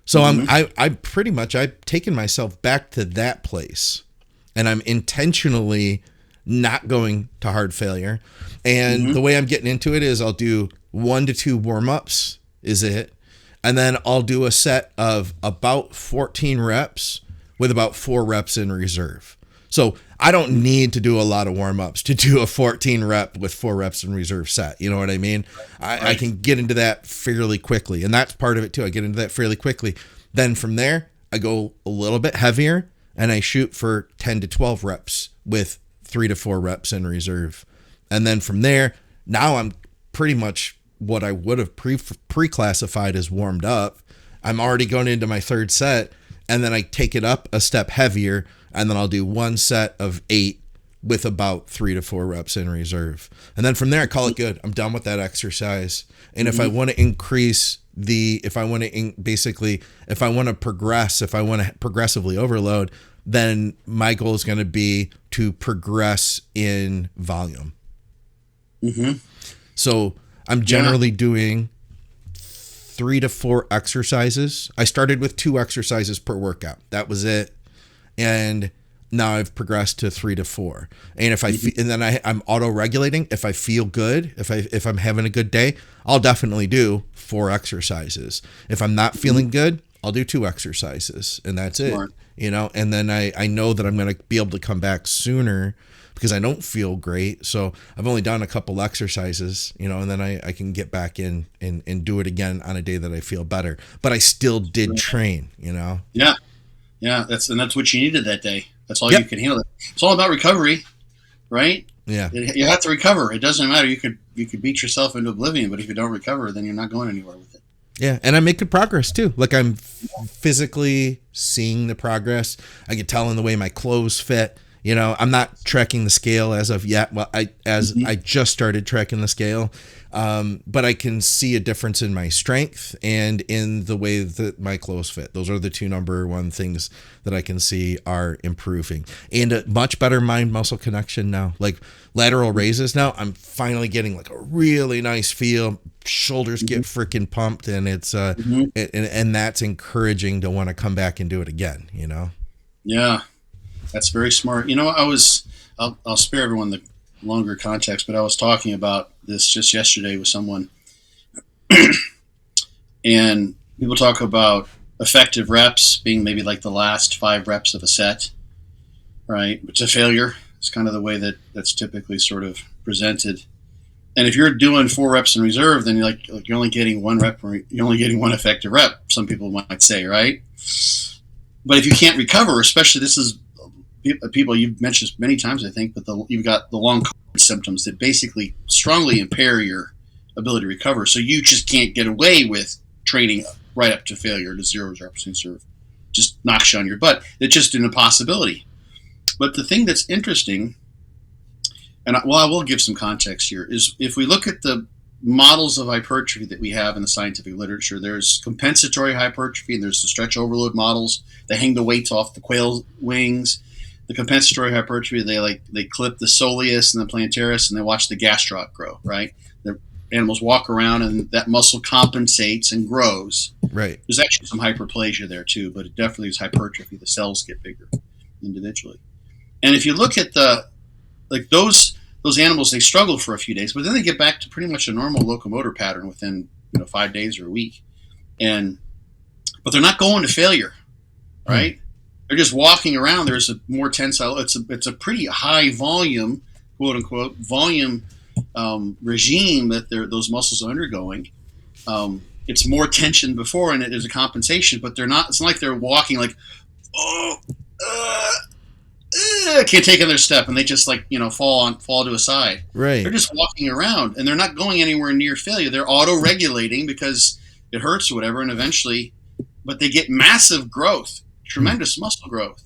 So mm-hmm. I've taken myself back to that place, and I'm intentionally not going to hard failure. And mm-hmm. the way I'm getting into it is I'll do 1 to 2 warm-ups is it. And then I'll do a set of about 14 reps with about 4 reps in reserve. So I don't need to do a lot of warm-ups to do a 14 rep with 4 reps in reserve set. You know what I mean? I can get into that fairly quickly. And that's part of it too. I get into that fairly quickly. Then from there, I go a little bit heavier and I shoot for 10 to 12 reps with 3 to 4 reps in reserve. And then from there, now I'm pretty much what I would have pre-classified as warmed up. I'm already going into my 3rd set, and then I take it up a step heavier, and then I'll do 1 set of 8 with about 3 to 4 reps in reserve. And then from there, I call it good. I'm done with that exercise. And if I want to increase if I want to progressively overload, then my goal is going to be to progress in volume. Mm-hmm. So I'm generally doing 3 to 4 exercises. I started with 2 exercises per workout. That was it. And now I've progressed to 3 to 4. And I'm auto-regulating. If I feel good, if I'm having a good day, I'll definitely do 4 exercises. If I'm not feeling good, I'll do 2 exercises, and that's Smart. It. You know, and then I know that I'm going to be able to come back sooner because I don't feel great. So I've only done a couple exercises, you know, and then I can get back in and do it again on a day that I feel better. But I still did train, you know? Yeah. Yeah. That's what you needed that day. That's all you can handle. It's all about recovery, right? Yeah. You have to recover. It doesn't matter. You could beat yourself into oblivion, but if you don't recover, then you're not going anywhere with it. Yeah, and I'm making progress too. Like I'm physically seeing the progress. I can tell in the way my clothes fit. You know, I'm not tracking the scale as of yet. Well, I just started tracking the scale, but I can see a difference in my strength and in the way that my clothes fit. Those are the 2 number 1 things that I can see are improving, and a much better mind-muscle connection now. Like lateral raises now, I'm finally getting like a really nice feel. Shoulders get freaking pumped, and it's and that's encouraging to want to come back and do it again. You know? Yeah. That's very smart. You know, I'll spare everyone the longer context, but I was talking about this just yesterday with someone, and people talk about effective reps being maybe like the last 5 reps of a set, right? It's a failure. It's kind of the way that's typically sort of presented. And if you're doing 4 reps in reserve, then you're only getting 1 rep, or you're only getting 1 effective rep. Some people might say, right? But if you can't recover, especially this is people you've mentioned many times, I think, but you've got the long COVID symptoms that basically strongly impair your ability to recover. So you just can't get away with training right up to failure to 0 reps in reserve. Just knocks you on your butt. It's just an impossibility. But the thing that's interesting, and I will give some context here, is if we look at the models of hypertrophy that we have in the scientific literature. There's compensatory hypertrophy, and there's the stretch overload models. They hang the weights off the quail wings. The compensatory hypertrophy, they clip the soleus and the plantaris, and they watch the gastroc grow. Right, the animals walk around, and that muscle compensates and grows. Right. There's actually some hyperplasia there too, but it definitely is hypertrophy. The cells get bigger individually, and if you look at those animals, they struggle for a few days, but then they get back to pretty much a normal locomotor pattern within 5 days or a week, but they're not going to failure, right? They're just walking around. There's a more tensile. It's a pretty high volume, quote unquote, volume regime that those muscles are undergoing. It's more tension before, and there's a compensation, but they're not. It's not like they're walking like, can't take another step, and they just fall to a side. Right. They're just walking around, and they're not going anywhere near failure. They're auto-regulating because it hurts or whatever, and eventually, but they get massive growth, tremendous muscle growth.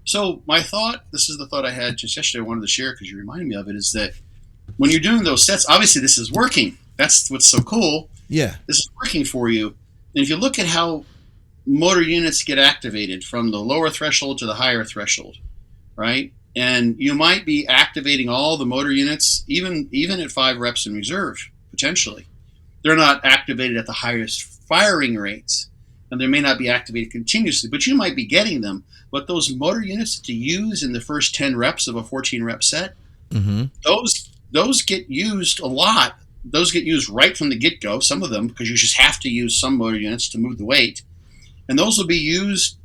So this is the thought I had just yesterday. I wanted to share because you reminded me of it. Is that when you're doing those sets, obviously this is working. That's what's so cool. Yeah. This is working for you, and if you look at how motor units get activated from the lower threshold to the higher threshold. Right? And you might be activating all the motor units, even at 5 reps in reserve, potentially. They're not activated at the highest firing rates, and they may not be activated continuously, but you might be getting them. But those motor units that you use in the first 10 reps of a 14-rep set, those get used a lot. Those get used right from the get-go, some of them, because you just have to use some motor units to move the weight. And those will be used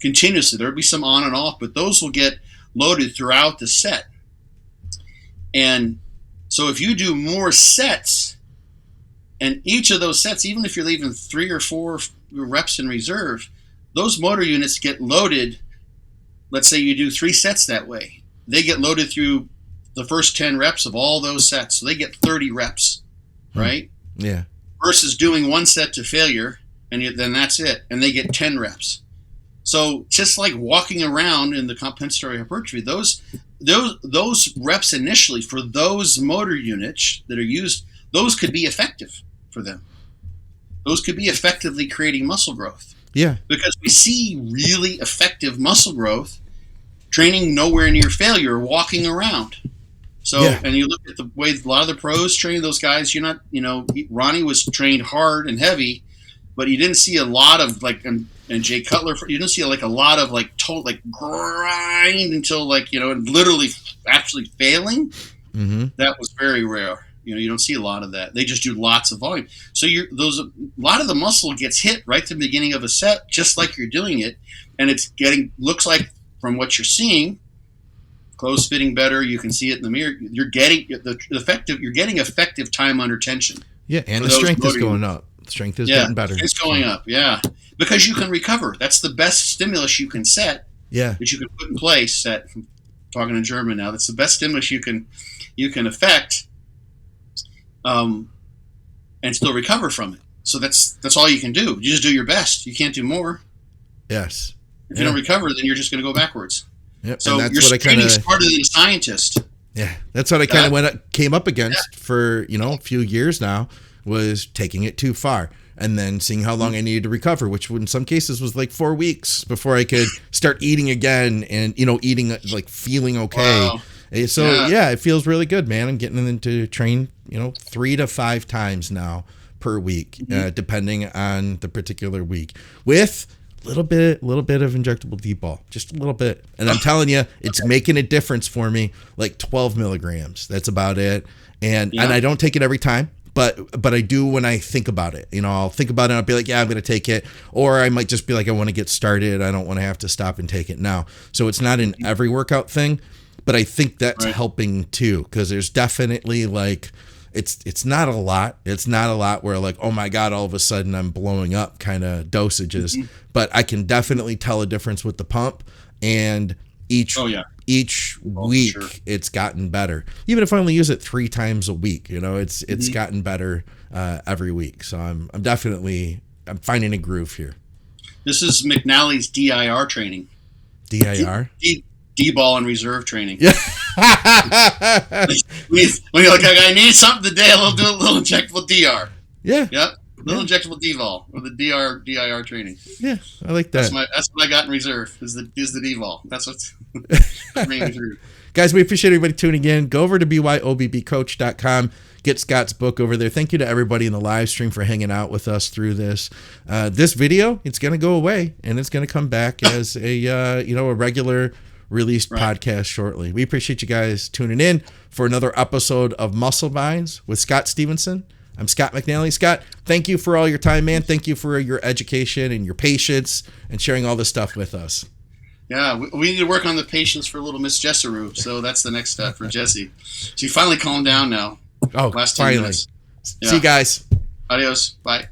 continuously. There will be some on and off, but those will get loaded throughout the set. And so if you do more sets, and each of those sets, even if you're leaving 3 or 4 reps in reserve, those motor units get loaded. Let's say you do 3 sets that way. They get loaded through the first 10 reps of all those sets. So they get 30 reps, right? Yeah. Versus doing 1 set to failure, and then that's it. And they get 10 reps. So just like walking around in the compensatory hypertrophy, those reps initially for those motor units that are used, those could be effective for them. Those could be effectively creating muscle growth. Yeah. Because we see really effective muscle growth training nowhere near failure, walking around. So, and you look at the way a lot of the pros train those guys, Ronnie was trained hard and heavy, but you didn't see a lot of and Jay Cutler, you didn't see a lot of total grind until literally actually failing. Mm-hmm. That was very rare. You don't see a lot of that. They just do lots of volume. So a lot of the muscle gets hit right at the beginning of a set, just like you're doing it, and looks like from what you're seeing, clothes fitting better. You can see it in the mirror. You're getting effective time under tension. Yeah, and the strength is going up. Strength is getting better. It's going up, because you can recover. That's the best stimulus you can set. Yeah, that you can put in place. I'm talking in German now. That's the best stimulus you can affect, and still recover from it. So that's all you can do. You just do your best. You can't do more. Yes. If you don't recover, then you're just going to go backwards. Yep. So you're training smarter than a scientist. Yeah, that's what I kind of came up against for a few years now. Was taking it too far and then seeing how long I needed to recover, which in some cases was 4 weeks before I could start eating again and, eating feeling okay. Wow. So it feels really good, man. I'm getting them to train, 3 to 5 times now per week, depending on the particular week with a little bit of injectable deep ball, just a little bit. And I'm telling you, it's making a difference for me, 12 milligrams. That's about it. And I don't take it every time. But I do when I think about it. I'll think about it and I'll be like, yeah, I'm going to take it. Or I might just be like, I want to get started. I don't want to have to stop and take it now. So it's not an every workout thing, but I think that's helping too. Because there's definitely it's not a lot. It's not a lot where oh my God, all of a sudden I'm blowing up kind of dosages. Mm-hmm. But I can definitely tell a difference with the pump. And each week it's gotten better. Even if I only use it 3 times a week, it's gotten better every week. So I'm finding a groove here. This is McNally's DIR training. DIR? D-ball and reserve training. Yeah. When you're like, I need something today, I'll do a little injectable DR. Yeah. Yep. Little injectable DVOL or the DIR training. Yeah, I like that. That's what I got in reserve is the DVOL. That's what's bringing me through. Guys, we appreciate everybody tuning in. Go over to byobbcoach.com. Get Scott's book over there. Thank you to everybody in the live stream for hanging out with us through this. This video, it's going to go away, and it's going to come back as a regular released podcast shortly. We appreciate you guys tuning in for another episode of Muscle Minds with Scott Stevenson. I'm Scott McNally. Scott, thank you for all your time, man. Thank you for your education and your patience and sharing all this stuff with us. Yeah, we need to work on the patience for little Miss Jessaru. So that's the next step for Jessie. She finally calmed down now. Oh, last 2 finally. minutes. Yeah. See you guys. Adios. Bye.